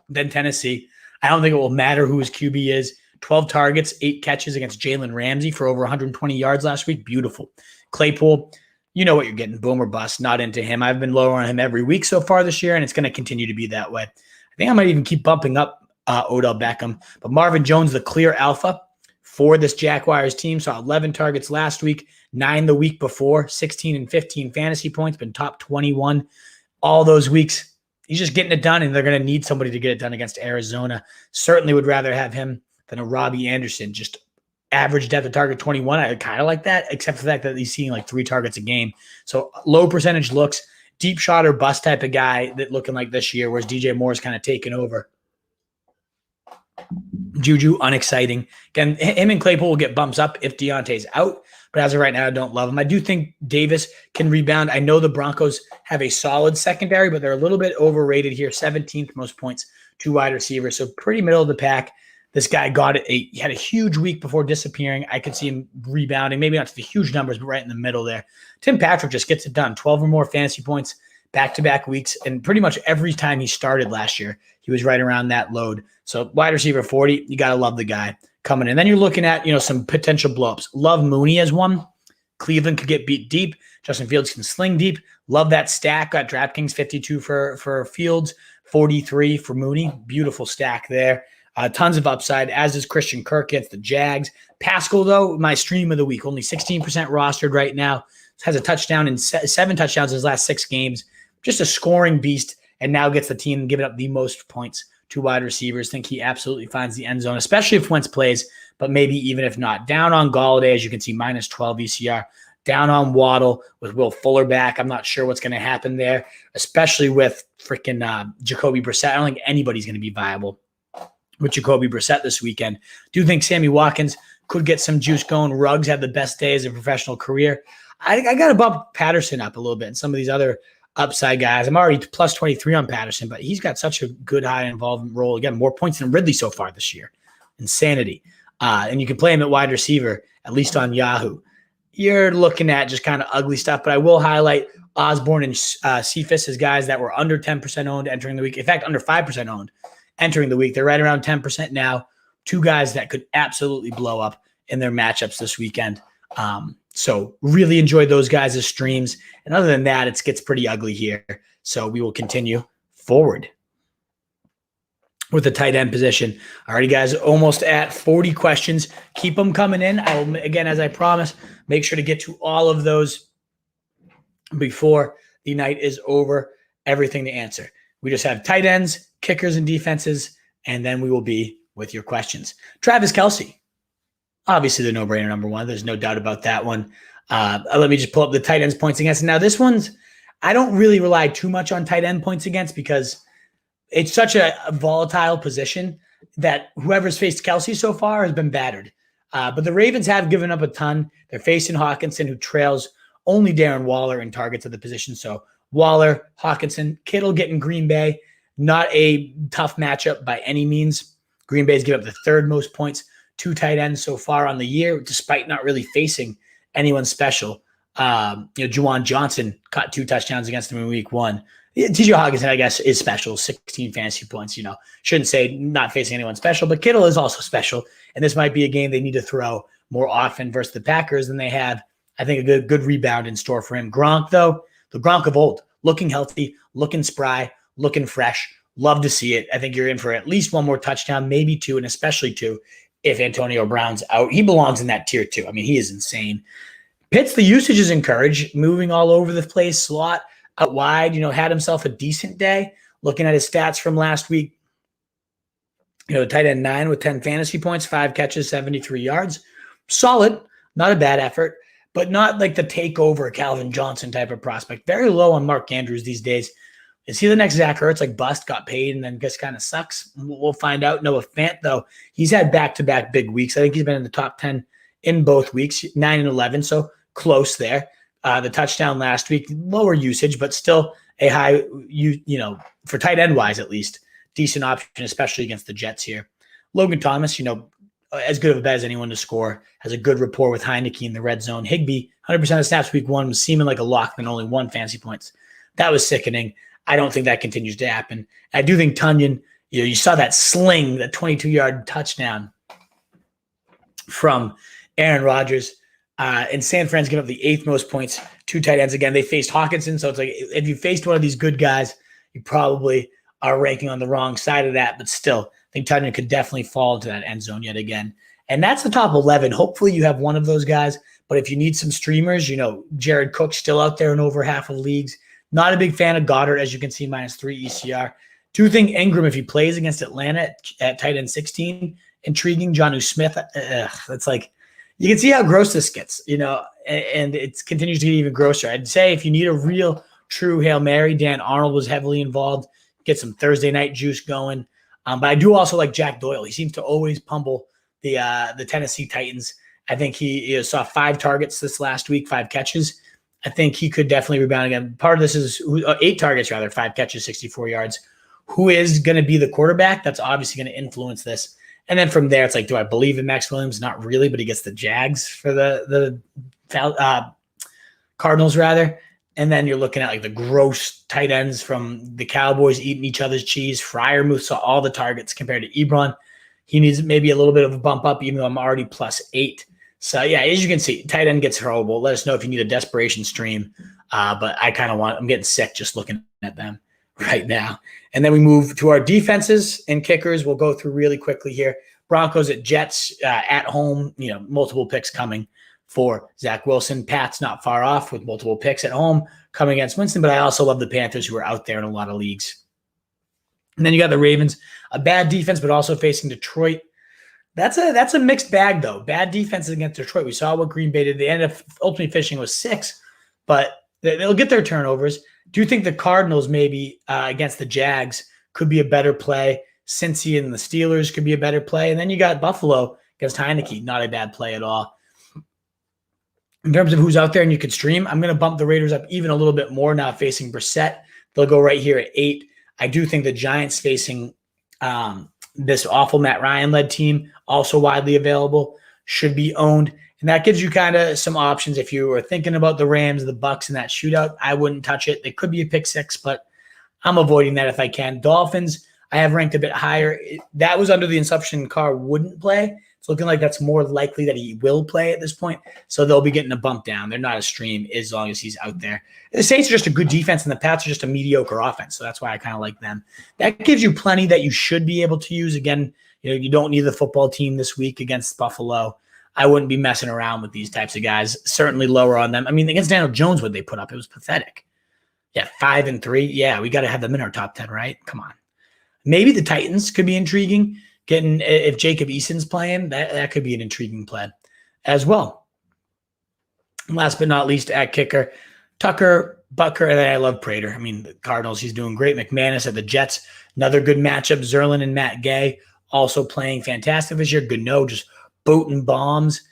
than Tennessee. I don't think it will matter who his QB is. 12 targets, 8 catches against Jalen Ramsey for over 120 yards last week. Beautiful. Claypool, you know what you're getting. Boom or bust. Not into him. I've been lower on him every week so far this year, and it's going to continue to be that way. I think I might even keep bumping up Odell Beckham. But Marvin Jones, the clear alpha, for this Jaguars team. Saw 11 targets last week, 9 the week before, 16 and 15 fantasy points, been top 21 all those weeks. He's just getting it done, and they're going to need somebody to get it done against Arizona. Certainly would rather have him than a Robbie Anderson. Just average depth of target 21. I kind of like that, except for the fact that he's seeing like 3 targets a game. So low percentage looks, deep shot or bust type of guy that looking like this year, whereas DJ Moore's kind of taken over. Juju, unexciting. Again, him and Claypool will get bumps up if Deontay's out, but as of right now, I don't love him. I do think Davis can rebound. I know the Broncos have a solid secondary, but they're a little bit overrated here. 17th most points, 2 wide receivers, so pretty middle of the pack. This guy he had a huge week before disappearing. I could see him rebounding, maybe not to the huge numbers, but right in the middle there. Tim Patrick just gets it done. 12 or more fantasy points back-to-back weeks, and pretty much every time he started last year, he was right around that load. So wide receiver 40, you got to love the guy coming in. Then you're looking at, some potential blowups. Love Mooney as one. Cleveland could get beat deep. Justin Fields can sling deep. Love that stack. Got DraftKings 52 for Fields, 43 for Mooney. Beautiful stack there. Tons of upside, as is Christian Kirk against the Jags. Pascal, though, my stream of the week, only 16% rostered right now. Has a touchdown in 7 touchdowns in his last 6 games. Just a scoring beast, and now gets the team giving up the most points to wide receivers. Think he absolutely finds the end zone, especially if Wentz plays, but maybe even if not. Down on Galladay, as you can see, minus 12 ECR. Down on Waddle with Will Fuller back. I'm not sure what's going to happen there, especially with freaking Jacoby Brissett. I don't think anybody's going to be viable with Jacoby Brissett this weekend. Do think Sammy Watkins could get some juice going. Ruggs had the best day of a professional career. I got to bump Patterson up a little bit and some of these other upside guys. I'm already plus 23 on Patterson, but he's got such a good high involvement role. Again, more points than Ridley so far this year. Insanity. And you can play him at wide receiver, at least on Yahoo. You're looking at just kind of ugly stuff, but I will highlight Osborne and Cephas as guys that were under 10% owned entering the week. In fact, under 5% owned entering the week. They're right around 10% now. 2 guys that could absolutely blow up in their matchups this weekend. So really enjoyed those guys as streams. And other than that, it gets pretty ugly here. So we will continue forward with the tight end position. All righty, guys, almost at 40 questions. Keep them coming in. I will, again, as I promised, make sure to get to all of those before the night is over. Everything to answer. We just have tight ends, kickers, and defenses, and then we will be with your questions. Travis Kelce. Obviously, the no-brainer number 1. There's no doubt about that one. Let me just pull up the tight ends points against. Now, this one's – I don't really rely too much on tight end points against because it's such a volatile position that whoever's faced Kelce so far has been battered. But the Ravens have given up a ton. They're facing Hawkinson, who trails only Darren Waller in targets of the position. So Waller, Hawkinson, Kittle getting Green Bay. Not a tough matchup by any means. Green Bay's given up the 3rd most points. 2 tight ends so far on the year, despite not really facing anyone special. Juwan Johnson caught 2 touchdowns against them in week 1. TJ Hawkinson, I guess, is special, 16 fantasy points. Shouldn't say not facing anyone special, but Kittle is also special. And this might be a game they need to throw more often versus the Packers than they have. I think a good rebound in store for him. Gronk, though, the Gronk of old, looking healthy, looking spry, looking fresh. Love to see it. I think you're in for at least 1 more touchdown, maybe 2, and especially 2. If Antonio Brown's out, he belongs in that tier 2. I mean, he is insane. Pitts, the usage is encouraged, moving all over the place, slot out wide, had himself a decent day. Looking at his stats from last week, tight end 9 with 10 fantasy points, 5 catches, 73 yards. Solid, not a bad effort, but not like the takeover Calvin Johnson type of prospect. Very low on Mark Andrews these days. Is he the next Zach Ertz, like bust, got paid, and then just kind of sucks? We'll find out. Noah Fant, though, he's had back-to-back big weeks. I think he's been in the top 10 in both weeks, 9 and 11, so close there. The touchdown last week, lower usage, but still a high, for tight end-wise at least, decent option, especially against the Jets here. Logan Thomas, as good of a bet as anyone to score, has a good rapport with Heineke in the red zone. Higbee, 100% of snaps week 1 was seeming like a lock and only 1 fantasy points. That was sickening. I don't think that continues to happen. I do think Tunyon, you saw that sling, that 22-yard touchdown from Aaron Rodgers. And San Fran's given up the 8th most points, 2 tight ends. Again, they faced Hawkinson. So it's like if you faced one of these good guys, you probably are ranking on the wrong side of that. But still, I think Tunyon could definitely fall into that end zone yet again. And that's the top 11. Hopefully you have one of those guys. But if you need some streamers, Jared Cook's still out there in over half of leagues. Not a big fan of Goddard, as you can see, -3 ECR. Do think Ingram, if he plays against Atlanta at tight end 16, intriguing. Jonnu Smith, it's like, you can see how gross this gets, and it continues to get even grosser. I'd say if you need a real true Hail Mary, Dan Arnold was heavily involved. Get some Thursday night juice going. But I do also like Jack Doyle. He seems to always pummel the Tennessee Titans. I think he saw 5 targets this last week, 5 catches. I think he could definitely rebound again. Part of this is 8 targets, rather, 5 catches, 64 yards. Who is going to be the quarterback? That's obviously going to influence this. And then from there, it's like, do I believe in Max Williams? Not really, but he gets the Jags for the Cardinals, rather. And then you're looking at like the gross tight ends from the Cowboys eating each other's cheese. Freiermuth saw all the targets compared to Ebron. He needs maybe a little bit of a bump up, even though I'm already +8. So, yeah, as you can see, tight end gets horrible. Let us know if you need a desperation stream. But I'm getting sick just looking at them right now. And then we move to our defenses and kickers. We'll go through really quickly here. Broncos at Jets at home, multiple picks coming for Zach Wilson. Pat's not far off with multiple picks at home coming against Winston, but I also love the Panthers, who are out there in a lot of leagues. And then you got the Ravens, a bad defense, but also facing Detroit. That's a mixed bag, though. Bad defenses against Detroit. We saw what Green Bay did. They ended up ultimately finishing with 6, but they'll get their turnovers. Do you think the Cardinals maybe against the Jags could be a better play? Cincy and the Steelers could be a better play. And then you got Buffalo against Heineke. Not a bad play at all. In terms of who's out there and you could stream, I'm going to bump the Raiders up even a little bit more now facing Brissett. They'll go right here at 8. I do think the Giants facing this awful Matt Ryan-led team, also widely available, should be owned. And that gives you kind of some options. If you were thinking about the Rams, the Bucks, and that shootout, I wouldn't touch it. It could be a pick 6, but I'm avoiding that if I can. Dolphins, I have ranked a bit higher. That was under the assumption Carr wouldn't play. It's looking like that's more likely that he will play at this point. So they'll be getting a bump down. They're not a stream as long as he's out there. The Saints are just a good defense, and the Pats are just a mediocre offense. So that's why I kind of like them. That gives you plenty that you should be able to use. Again, you don't need the football team this week against Buffalo. I wouldn't be messing around with these types of guys. Certainly lower on them. I mean, against Daniel Jones, what they put up, it was pathetic. Yeah, 5-3. Yeah, we got to have them in our top 10, right? Come on. Maybe the Titans could be intriguing. If Jacob Eason's playing, that could be an intriguing play as well. And last but not least, at kicker, Tucker, Butker, and then I love Prater. I mean, the Cardinals, he's doing great. McManus at the Jets, another good matchup. Zerlin and Matt Gay also playing fantastic this year. Gano just booting bombs.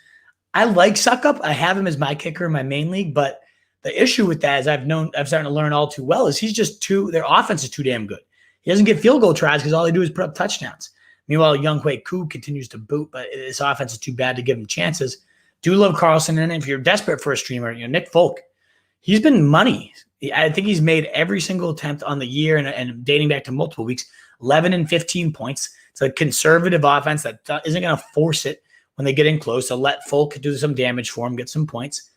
I like Suckup. I have him as my kicker in my main league, but the issue with that is I'm starting to learn all too well is their offense is too damn good. He doesn't get field goal tries because all they do is put up touchdowns. Meanwhile, Younghoe Koo continues to boot, but this offense is too bad to give him chances. Do love Carlson, and if you're desperate for a streamer, Nick Folk, he's been money. I think he's made every single attempt on the year and dating back to multiple weeks, 11 and 15 points. It's a conservative offense that isn't going to force it when they get in close. So let Folk do some damage for him, get some points.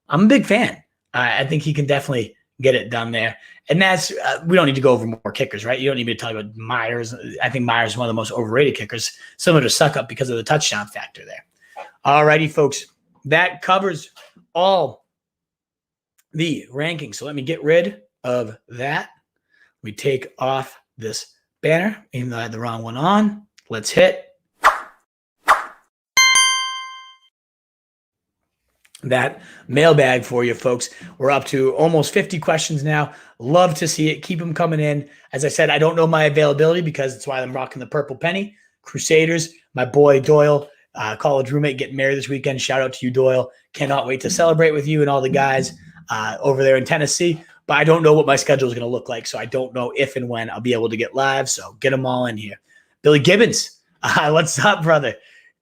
I'm a big fan. I think he can definitely get it done there. And that's we don't need to go over more kickers, right? You don't need me to talk about Myers. I think Myers is one of the most overrated kickers, similar to Suckup because of the touchdown factor there. All righty, folks. That covers all the rankings. So let me get rid of that. We take off this banner, even though I had the wrong one on. Let's hit that mailbag for you, folks. We're up to almost 50 questions now. Love to see it. Keep them coming in. As I said, I don't know my availability because it's why I'm rocking the purple penny. Crusaders, my boy Doyle, college roommate, getting married this weekend. Shout out to you, Doyle. Cannot wait to celebrate with you and all the guys over there in Tennessee. But I don't know what my schedule is going to look like, so I don't know if and when I'll be able to get live. So get them all in here. Billy Gibbons, what's up, brother?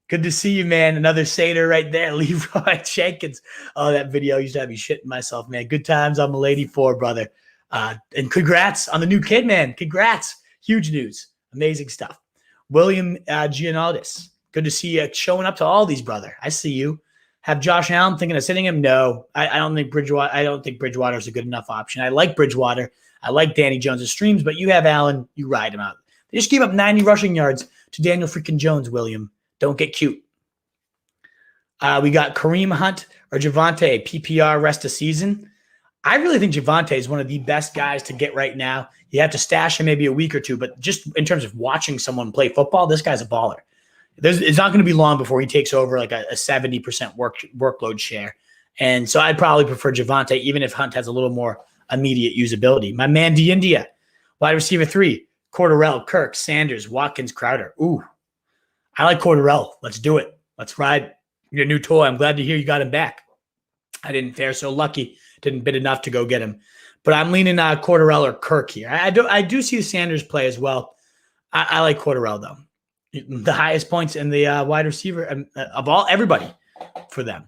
Good to see you, man. Another Seder right there. Leroy Jenkins. Oh, that video used to have me shitting myself, man. Good times on Milady 4, brother. And congrats on the new kid, man. Congrats. Huge news. Amazing stuff. William Gianaldis. Good to see you showing up to all these, brother. I see you. Have Josh Allen thinking of sitting him? No. I don't think Bridgewater is a good enough option. I like Bridgewater. I like Danny Jones' streams, but you have Allen. You ride him out. They just gave up 90 rushing yards to Daniel freaking Jones, William. Don't get cute. We got Kareem Hunt or Javonte, PPR rest of season. I really think Javonte is one of the best guys to get right now. You have to stash him maybe a week or two, but just in terms of watching someone play football, this guy's a baller. It's not going to be long before he takes over like a 70% workload share. And so I'd probably prefer Javonte, even if Hunt has a little more immediate usability. My man, India, wide receiver 3, Cordarrelle, Kirk, Sanders, Watkins, Crowder. Ooh, I like Cordarrelle. Let's do it. Let's ride your new toy. I'm glad to hear you got him back. I didn't fare so lucky. Didn't bid enough to go get him. But I'm leaning Cordarrelle or Kirk here. I do see Sanders play as well. I like Cordarrelle, though. The highest points in the wide receiver of everybody for them.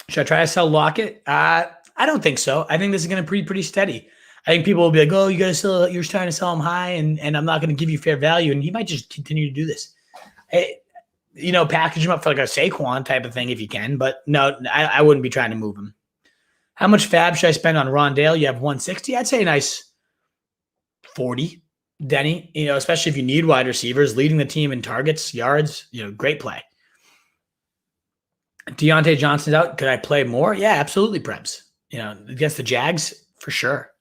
Should I try to sell Lockett? I don't think so. I think this is going to be pretty steady. I think people will be like, oh, you're trying to sell him high, and I'm not going to give you fair value. And he might just continue to do this. Package him up for like a Saquon type of thing if you can. But no, I wouldn't be trying to move him. How much fab should I spend on Rondale? You have 160. I'd say a nice 40. Denny, especially if you need wide receivers, leading the team in targets, yards, great play. Deontay Johnson's out. Could I play more? Yeah, absolutely, Prebs. Against the Jags, for sure.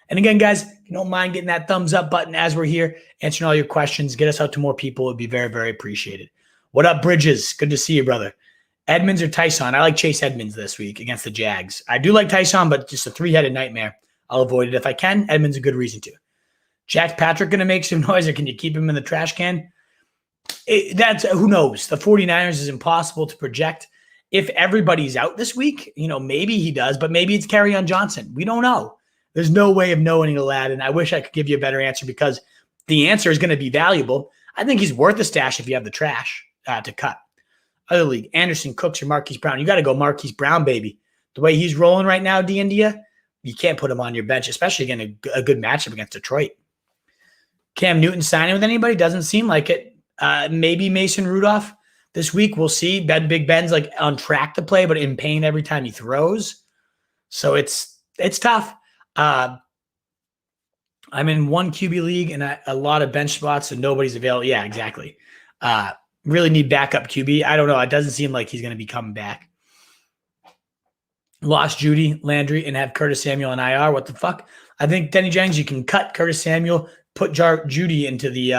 And again, guys, if you don't mind getting that thumbs up button as we're here, answering all your questions, get us out to more people. It would be very, very appreciated. What up, Bridges? Good to see you, brother. Edmonds or Tyson? I like Chase Edmonds this week against the Jags. I do like Tyson, but just a three-headed nightmare. I'll avoid it if I can. Edmonds a good reason to. Jack Patrick going to make some noise, or can you keep him in the trash can? Who knows? The 49ers is impossible to project. If everybody's out this week, maybe he does, but maybe it's Kerryon Johnson. We don't know. There's no way of knowing a lad, and I wish I could give you a better answer because the answer is going to be valuable. I think he's worth a stash if you have the trash to cut. Other league, Anderson, Cooks, or Marquis Brown. You got to go Marquis Brown, baby. The way he's rolling right now, India, you can't put him on your bench, especially again a good matchup against Detroit. Cam Newton signing with anybody? Doesn't seem like it. Maybe Mason Rudolph this week. We'll see. Big Ben's like on track to play, but in pain every time he throws. So it's tough. I'm in one QB league and a lot of bench spots and nobody's available. Yeah, exactly. Really need backup QB. I don't know. It doesn't seem like he's going to be coming back. Lost Judy, Landry, and have Curtis Samuel on IR. What the fuck? I think Denny Jennings, you can cut Curtis Samuel, put Judy into the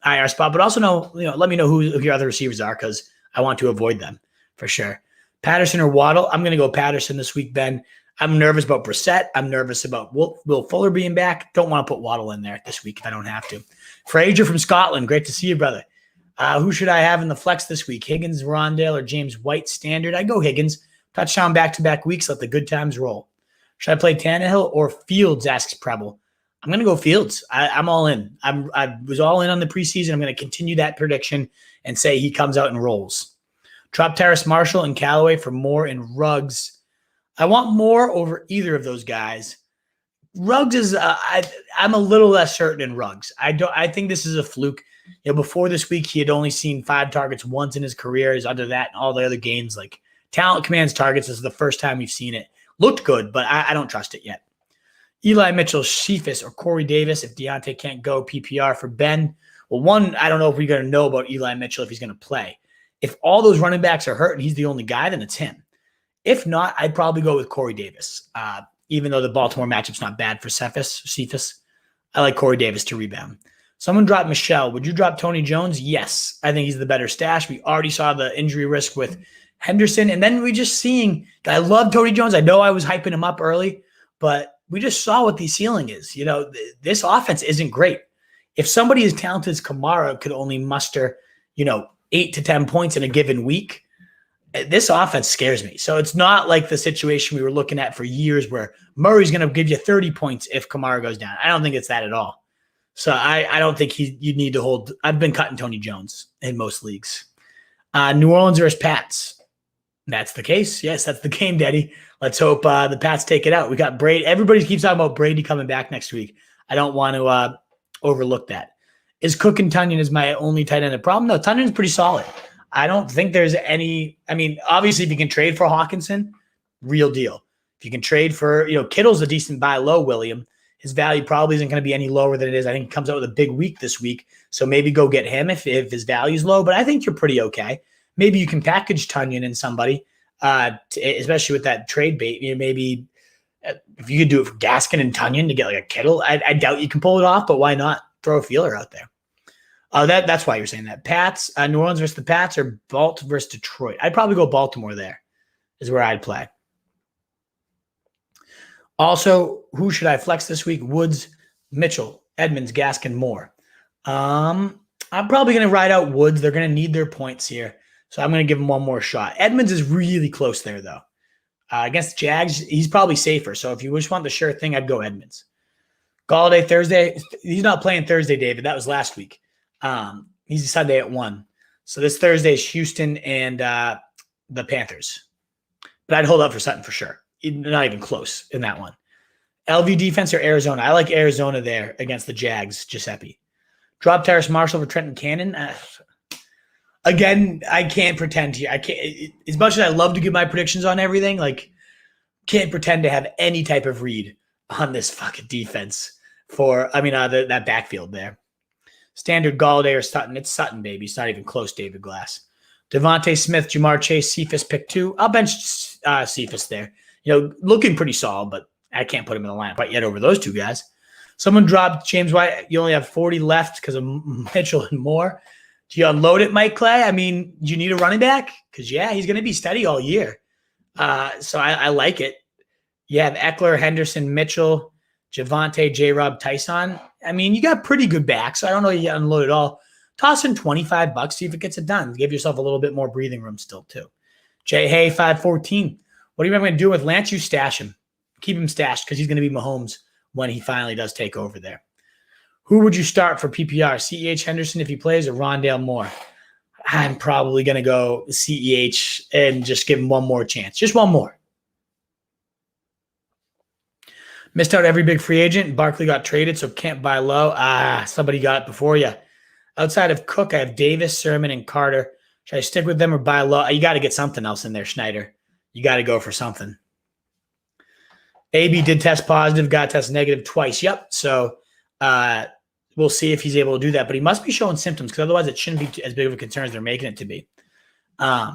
IR spot, but also let me know who your other receivers are because I want to avoid them for sure. Patterson or Waddle? I'm going to go Patterson this week, Ben. I'm nervous about Brissett. I'm nervous about Will Fuller being back. Don't want to put Waddle in there this week if I don't have to. Frazier from Scotland. Great to see you, brother. Who should I have in the flex this week? Higgins, Rondale, or James White standard? I go Higgins. Touchdown back-to-back weeks. Let the good times roll. Should I play Tannehill or Fields, asks Preble. I'm going to go Fields. I'm all in. I was all in on the preseason. I'm going to continue that prediction and say he comes out and rolls. Drop Terrace Marshall and Callaway for Moore and Ruggs. I want Moore over either of those guys. Ruggs is I'm a little less certain in Ruggs. I think this is a fluke. Before this week, he had only seen 5 targets once in his career. Other than that, and all the other games, like talent commands targets. This is the first time we've seen it. Looked good, but I don't trust it yet. Eli Mitchell, Cephas, or Corey Davis if Deontay can't go. PPR for Ben. Well, one, I don't know if we're going to know about Eli Mitchell if he's going to play. If all those running backs are hurt and he's the only guy, then it's him. If not, I'd probably go with Corey Davis. Even though the Baltimore matchup's not bad for Cephas, I like Corey Davis to rebound. Someone dropped Michelle. Would you drop Tony Jones? Yes. I think he's the better stash. We already saw the injury risk with Henderson. And then we just seeing – I love Tony Jones. I know I was hyping him up early, but we just saw what the ceiling is. This offense isn't great. If somebody as talented as Kamara could only muster, 8 to 10 points in a given week, this offense scares me. So it's not like the situation we were looking at for years where Murray's going to give you 30 points if Kamara goes down. I don't think it's that at all. So I don't think you need to hold. I've been cutting Tony Jones in most leagues. New Orleans versus Pats. That's the case. Yes, that's the game, Daddy. Let's hope the Pats take it out. We got Brady. Everybody keeps talking about Brady coming back next week. I don't want to overlook that. Is Cook and Tunyon is my only tight end a problem? No, Tunyon's pretty solid. I don't think there's any. I mean, obviously, if you can trade for Hawkinson, real deal. If you can trade for, Kittle's a decent buy low, William. His value probably isn't going to be any lower than it is. I think he comes out with a big week this week, so maybe go get him if his value is low. But I think you're pretty okay. Maybe you can package Tonyan in somebody, especially with that trade bait. Maybe if you could do it for Gaskin and Tonyan to get like a Kittle, I doubt you can pull it off, but why not throw a feeler out there? That's why you're saying that. Pats, New Orleans versus the Pats, or Balt versus Detroit. I'd probably go Baltimore there is where I'd play. Also, who should I flex this week? Woods, Mitchell, Edmonds, Gaskin, Moore. I'm probably going to ride out Woods. They're going to need their points here, so I'm going to give him one more shot. Edmonds is really close there, though. Against the Jags, he's probably safer. So if you just want the sure thing, I'd go Edmonds. Galladay Thursday. He's not playing Thursday, David. That was last week. He's Sunday at 1. So this Thursday is Houston and the Panthers. But I'd hold up for Sutton for sure. Not even close in that one. LV defense or Arizona? I like Arizona there against the Jags, Giuseppe. Drop Terrace Marshall for Trenton Cannon. Again, I can't pretend to. I can't. As much as I love to give my predictions on everything, like can't pretend to have any type of read on this fucking defense that backfield there. Standard Galladay or Sutton. It's Sutton, baby. It's not even close, David Glass. Devontae Smith, Jamar Chase, Cephas pick 2. I'll bench Cephas there. Looking pretty solid, but I can't put him in the lineup quite yet over those two guys. Someone dropped James White. You only have 40 left because of Mitchell and Moore. Do you unload it, Mike Clay? I mean, do you need a running back? Because, he's going to be steady all year. So I like it. You have Eckler, Henderson, Mitchell, Javonte, J-Rob, Tyson. I mean, you got pretty good backs. So I don't know you unload it all. Toss in $25, see if it gets it done. Give yourself a little bit more breathing room still, too. Jay Hay, 514. What are you going to do with Lance? You stash him. Keep him stashed because he's going to be Mahomes when he finally does take over there. Who would you start for PPR? CEH Henderson if he plays, or Rondale Moore? I'm probably going to go CEH and just give him one more chance. Just one more. Missed out every big free agent. Barkley got traded, so can't buy low. Somebody got it before you. Outside of Cook, I have Davis, Sermon, and Carter. Should I stick with them or buy low? You got to get something else in there, Schneider. You got to go for something. AB did test positive, got test negative twice. Yep. So we'll see if he's able to do that. But he must be showing symptoms because otherwise it shouldn't be as big of a concern as they're making it to be. Cole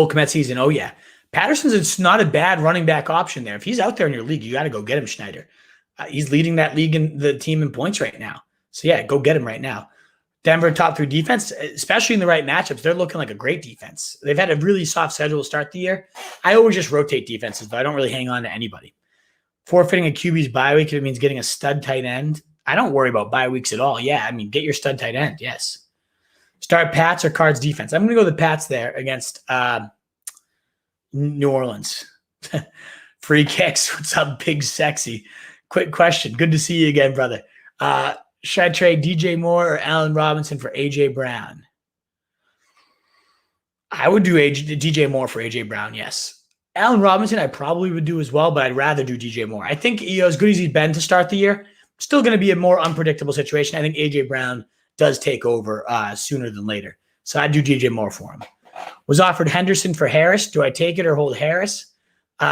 Kmet season. Oh, yeah. Patterson's not a bad running back option there. If he's out there in your league, you got to go get him, Schneider. He's leading that league in the team in points right now. So, go get him right now. Denver top 3 defense, especially in the right matchups, they're looking like a great defense. They've had a really soft schedule to start the year. I always just rotate defenses, but I don't really hang on to anybody. Forfeiting a QB's bye week if it means getting a stud tight end. I don't worry about bye weeks at all. Get your stud tight end, yes. Start Pats or Cards defense. I'm going to go the Pats there against New Orleans. Free kicks. What's up, big sexy? Quick question. Good to see you again, brother. Should I trade DJ Moore or Allen Robinson for A.J. Brown? I would do DJ Moore for A.J. Brown, yes. Allen Robinson I probably would do as well, but I'd rather do DJ Moore. I think as good as he's been to start the year, still going to be a more unpredictable situation. I think A.J. Brown does take over sooner than later. So I'd do DJ Moore for him. Was offered Henderson for Harris. Do I take it or hold Harris?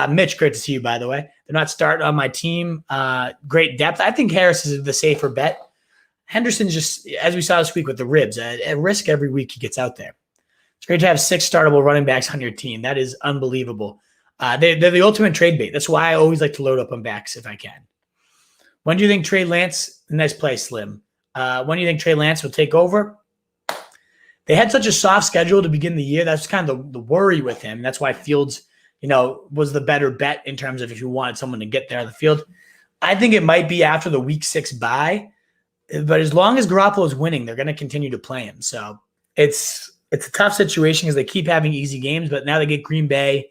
Mitch, great to see you, by the way. They're not starting on my team. Great depth. I think Harris is the safer bet. Henderson's just, as we saw this week with the ribs, at risk every week he gets out there. It's great to have 6 startable running backs on your team. That is unbelievable. They're the ultimate trade bait. That's why I always like to load up on backs if I can. When do you think Trey Lance, nice play, Slim. When do you think Trey Lance will take over? They had such a soft schedule to begin the year. That's kind of the worry with him. That's why Fields, was the better bet in terms of if you wanted someone to get there on the field. I think it might be after the week 6 bye. But as long as Garoppolo is winning, they're going to continue to play him. So it's a tough situation because they keep having easy games, but now they get Green Bay.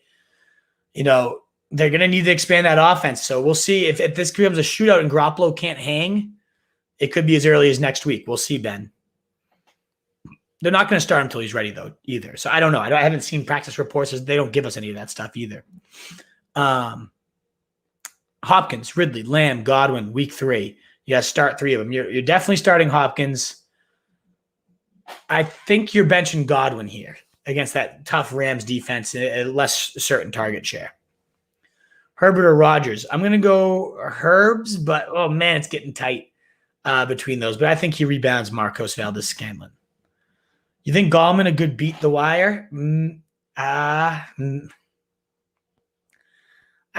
They're going to need to expand that offense. So we'll see if this becomes a shootout and Garoppolo can't hang. It could be as early as next week. We'll see, Ben. They're not going to start him until he's ready, though, either. So I don't know. I haven't seen practice reports. They don't give us any of that stuff either. Hopkins, Ridley, Lamb, Godwin, week 3. You got to start 3 of them. You're definitely starting Hopkins. I think you're benching Godwin here against that tough Rams defense, a less certain target share. Herbert or Rodgers? I'm going to go Herbs, but, oh, man, it's getting tight between those. But I think he rebounds Marcos Valdes-Scantling. You think Gallman a good beat the wire? I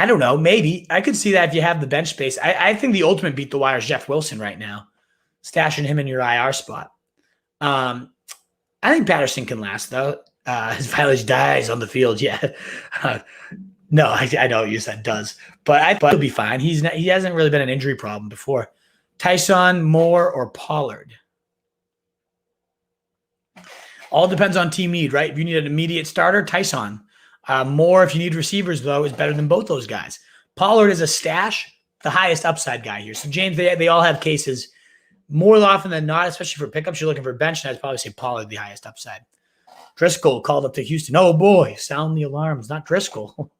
don't know. Maybe. I could see that if you have the bench space. I think the ultimate beat the wire is Jeff Wilson right now. Stashing him in your IR spot. I think Patterson can last, though. His mileage dies on the field. Yeah. No, I know you said does. But he'll be fine. He hasn't really been an injury problem before. Tyson, Moore, or Pollard? All depends on team need, right? If you need an immediate starter, Tyson. Moore, if you need receivers, though, is better than both those guys. Pollard is a stash, the highest upside guy here. So, James, they all have cases. More often than not, especially for pickups, you're looking for bench, and I'd probably say Pollard the highest upside. Driscoll called up to Houston. Oh, boy, sound the alarms. Not Driscoll.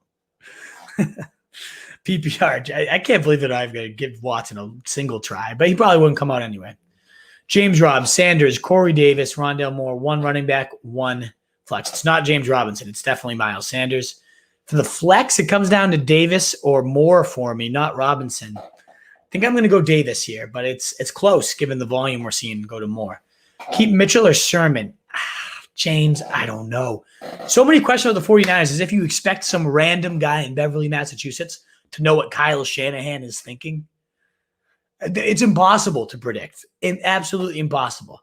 PPR. I can't believe that I'm going to give Watson a single try, but he probably wouldn't come out anyway. James Robb, Sanders, Corey Davis, Rondale Moore, one running back, one flex. It's not James Robinson. It's definitely Miles Sanders. For the flex, it comes down to Davis or Moore for me, not Robinson. I think I'm going to go Davis here, but it's close given the volume we're seeing go to Moore. Keep Mitchell or Sermon? James, I don't know. So many questions with the 49ers as if you expect some random guy in Beverly, Massachusetts to know what Kyle Shanahan is thinking. It's impossible to predict. Absolutely impossible.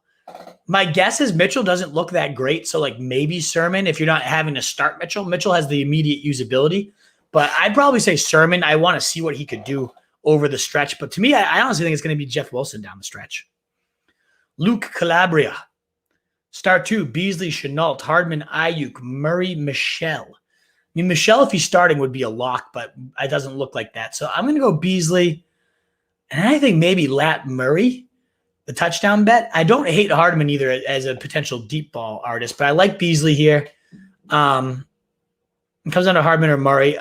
My guess is Mitchell doesn't look that great, so like maybe Sermon if you're not having to start Mitchell. Mitchell has the immediate usability, but I'd probably say Sermon. I want to see what he could do over the stretch, but to me, I honestly think it's going to be Jeff Wilson down the stretch. Luke Calabria. Start 2, Beasley, Chenault, Hardman, Ayuk, Murray, Michelle. I mean, Michelle, if he's starting, would be a lock, but it doesn't look like that. So I'm going to go Beasley, and I think maybe Lat Murray, the touchdown bet. I don't hate Hardman either as a potential deep ball artist, but I like Beasley here. It comes down to Hardman or Murray.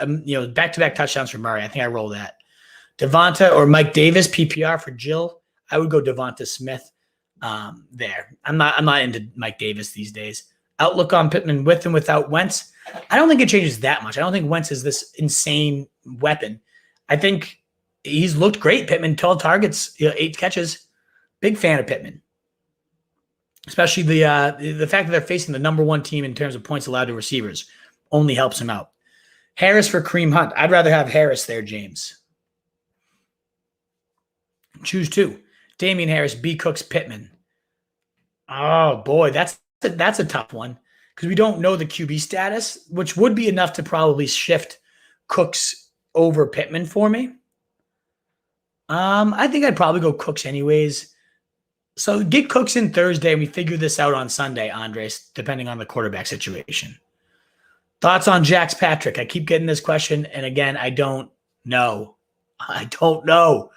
Back-to-back touchdowns for Murray. I think I roll that. Devonta or Mike Davis, PPR for Jill. I would go Devonta Smith. There. I'm not into Mike Davis these days. Outlook on Pittman with and without Wentz. I don't think it changes that much. I don't think Wentz is this insane weapon. I think he's looked great. Pittman, 12 targets, 8 catches. Big fan of Pittman. Especially the fact that they're facing the number 1 team in terms of points allowed to receivers only helps him out. Harris for Kareem Hunt. I'd rather have Harris there, James. Choose 2. Damian Harris, B. Cooks, Pittman. Oh, boy, that's a tough one because we don't know the QB status, which would be enough to probably shift Cooks over Pittman for me. I think I'd probably go Cooks anyways. So get Cooks in Thursday, and we figure this out on Sunday, Andres, depending on the quarterback situation. Thoughts on Jax Patrick? I keep getting this question, and again, I don't know. I don't know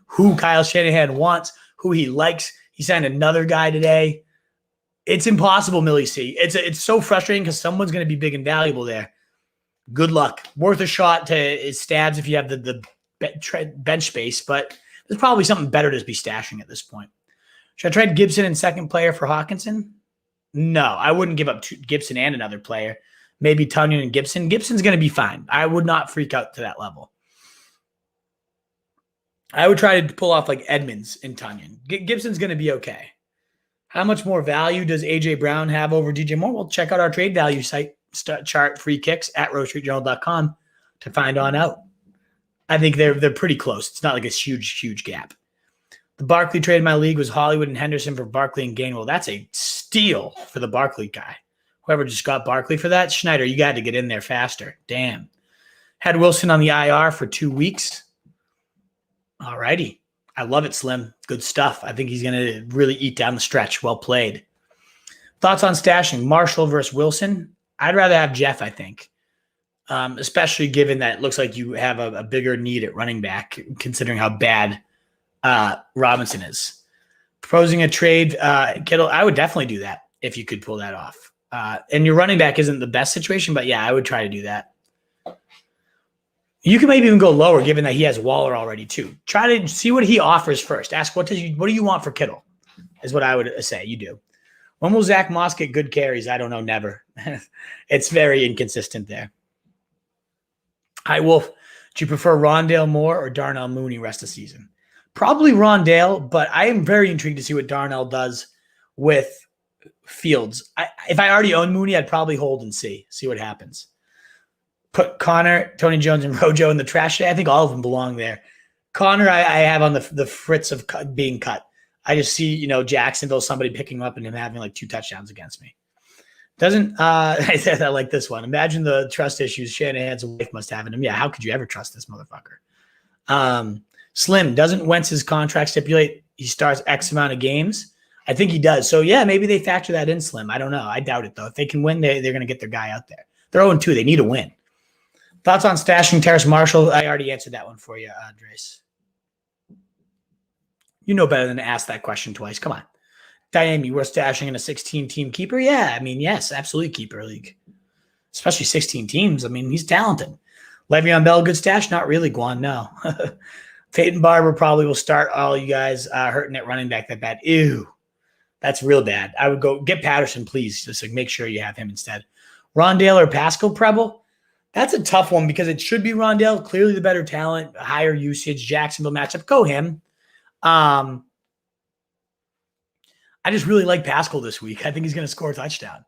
who Kyle Shanahan wants, who he likes. He signed another guy today. It's impossible, Millie C. It's so frustrating because someone's going to be big and valuable there. Good luck. Worth a shot to stabs if you have the bench space, but there's probably something better to be stashing at this point. Should I trade Gibson and second player for Hawkinson? No, I wouldn't give up Gibson and another player. Maybe Tunyon and Gibson. Gibson's going to be fine. I would not freak out to that level. I would try to pull off like Edmonds and Tunyon. Gibson's going to be okay. How much more value does A.J. Brown have over DJ Moore? Well, check out our trade value site chart, free kicks at rowstreetjournal.com to find on out. I think they're pretty close. It's not like a huge gap. The Barkley trade in my league was Hollywood and Henderson for Barkley and Gainwell. That's a steal for the Barkley guy. Whoever just got Barkley for that, Schneider, you got to get in there faster. Damn. Had Wilson on the IR for 2 weeks. All righty. I love it, Slim. Good stuff. I think he's going to really eat down the stretch. Well played. Thoughts on stashing Marshall versus Wilson? I'd rather have Jeff, I think, especially given that it looks like you have a bigger need at running back, considering how bad Robinson is. Proposing a trade, Kittle, I would definitely do that if you could pull that off. And your running back isn't the best situation, but yeah, I would try to do that. You can maybe even go lower, given that he has Waller already too. Try to see what he offers first. Ask what do you want for Kittle? Is what I would say. You do. When will Zach Moss get good carries? I don't know. Never. It's very inconsistent there. Hi, Wolf. Do you prefer Rondale Moore or Darnell Mooney rest of the season? Probably Rondale, but I am very intrigued to see what Darnell does with Fields. If I already own Mooney, I'd probably hold and see what happens. Put Connor, Tony Jones, and Rojo in the trash today. I think all of them belong there. Connor, I have on the fritz of being cut. I just see, Jacksonville, somebody picking him up and him having like 2 touchdowns against me. I said I like this one. Imagine the trust issues Shanahan's wife must have in him. Yeah, how could you ever trust this motherfucker? Slim, doesn't Wentz's contract stipulate he starts X amount of games? I think he does. So, yeah, maybe they factor that in, Slim. I don't know. I doubt it, though. If they can win, they're going to get their guy out there. They're 0-2. They need a win. Thoughts on stashing Terrace Marshall? I already answered that one for you, Andres. You know better than to ask that question twice. Come on. Diane, you were stashing in a 16-team keeper? Yeah, yes, absolutely keeper league. Especially 16 teams. He's talented. Le'Veon Bell, good stash? Not really, Guan, no. Peyton Barber probably will start all you guys hurting at running back that bad. Ew. That's real bad. I would go get Patterson, please. Just like make sure you have him instead. Rondale or Pascal Preble? That's a tough one because it should be Rondale. Clearly the better talent, higher usage, Jacksonville matchup. Go him. I just really like Pascal this week. I think he's going to score a touchdown.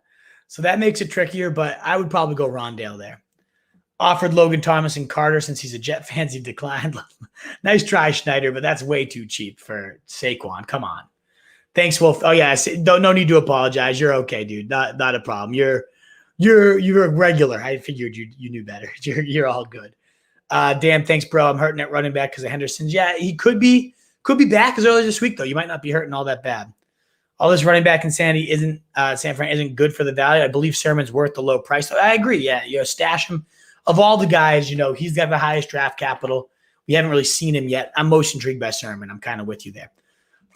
So that makes it trickier, but I would probably go Rondale there. Offered Logan Thomas and Carter since he's a Jet fan. He declined. Nice try, Schneider, but that's way too cheap for Saquon. Come on. Thanks, Wolf. Oh, yeah. No need to apologize. You're okay, dude. Not a problem. You're a regular. I figured you knew better. You're all good. Damn, thanks, bro. I'm hurting at running back because of Henderson's. Yeah, he could be back as early this week, though. You might not be hurting all that bad. All this running back insanity San Fran isn't good for the value. I believe Sermon's worth the low price. So I agree. Yeah, stash him. Of all the guys, he's got the highest draft capital. We haven't really seen him yet. I'm most intrigued by Sermon. I'm kind of with you there.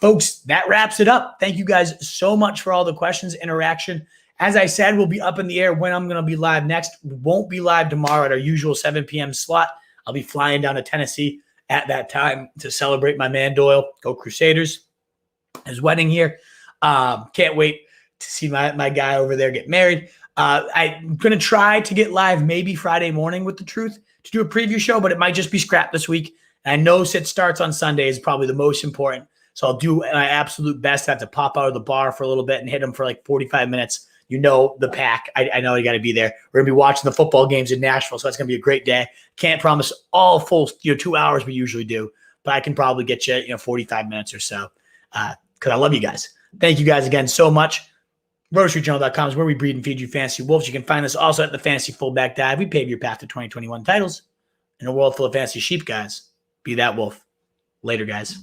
Folks, that wraps it up. Thank you guys so much for all the questions, interaction. As I said, we'll be up in the air when I'm going to be live next. We won't be live tomorrow at our usual 7 p.m. slot. I'll be flying down to Tennessee at that time to celebrate my man Doyle. Go Crusaders. His wedding here. Can't wait to see my guy over there get married. I'm going to try to get live maybe Friday morning with The Truth to do a preview show, but it might just be scrapped this week. And I know Sit starts on Sunday is probably the most important. So I'll do my absolute best. I have to pop out of the bar for a little bit and hit them for like 45 minutes. The pack. I know you got to be there. We're going to be watching the football games in Nashville, so it's going to be a great day. Can't promise all full 2 hours we usually do, but I can probably get you 45 minutes or so because I love you guys. Thank you guys again so much. RotoStreetJournal.com is where we breed and feed you fantasy wolves. You can find us also at the Fantasy Fullback Dive. We pave your path to 2021 titles in a world full of fantasy sheep, guys. Be that wolf. Later, guys.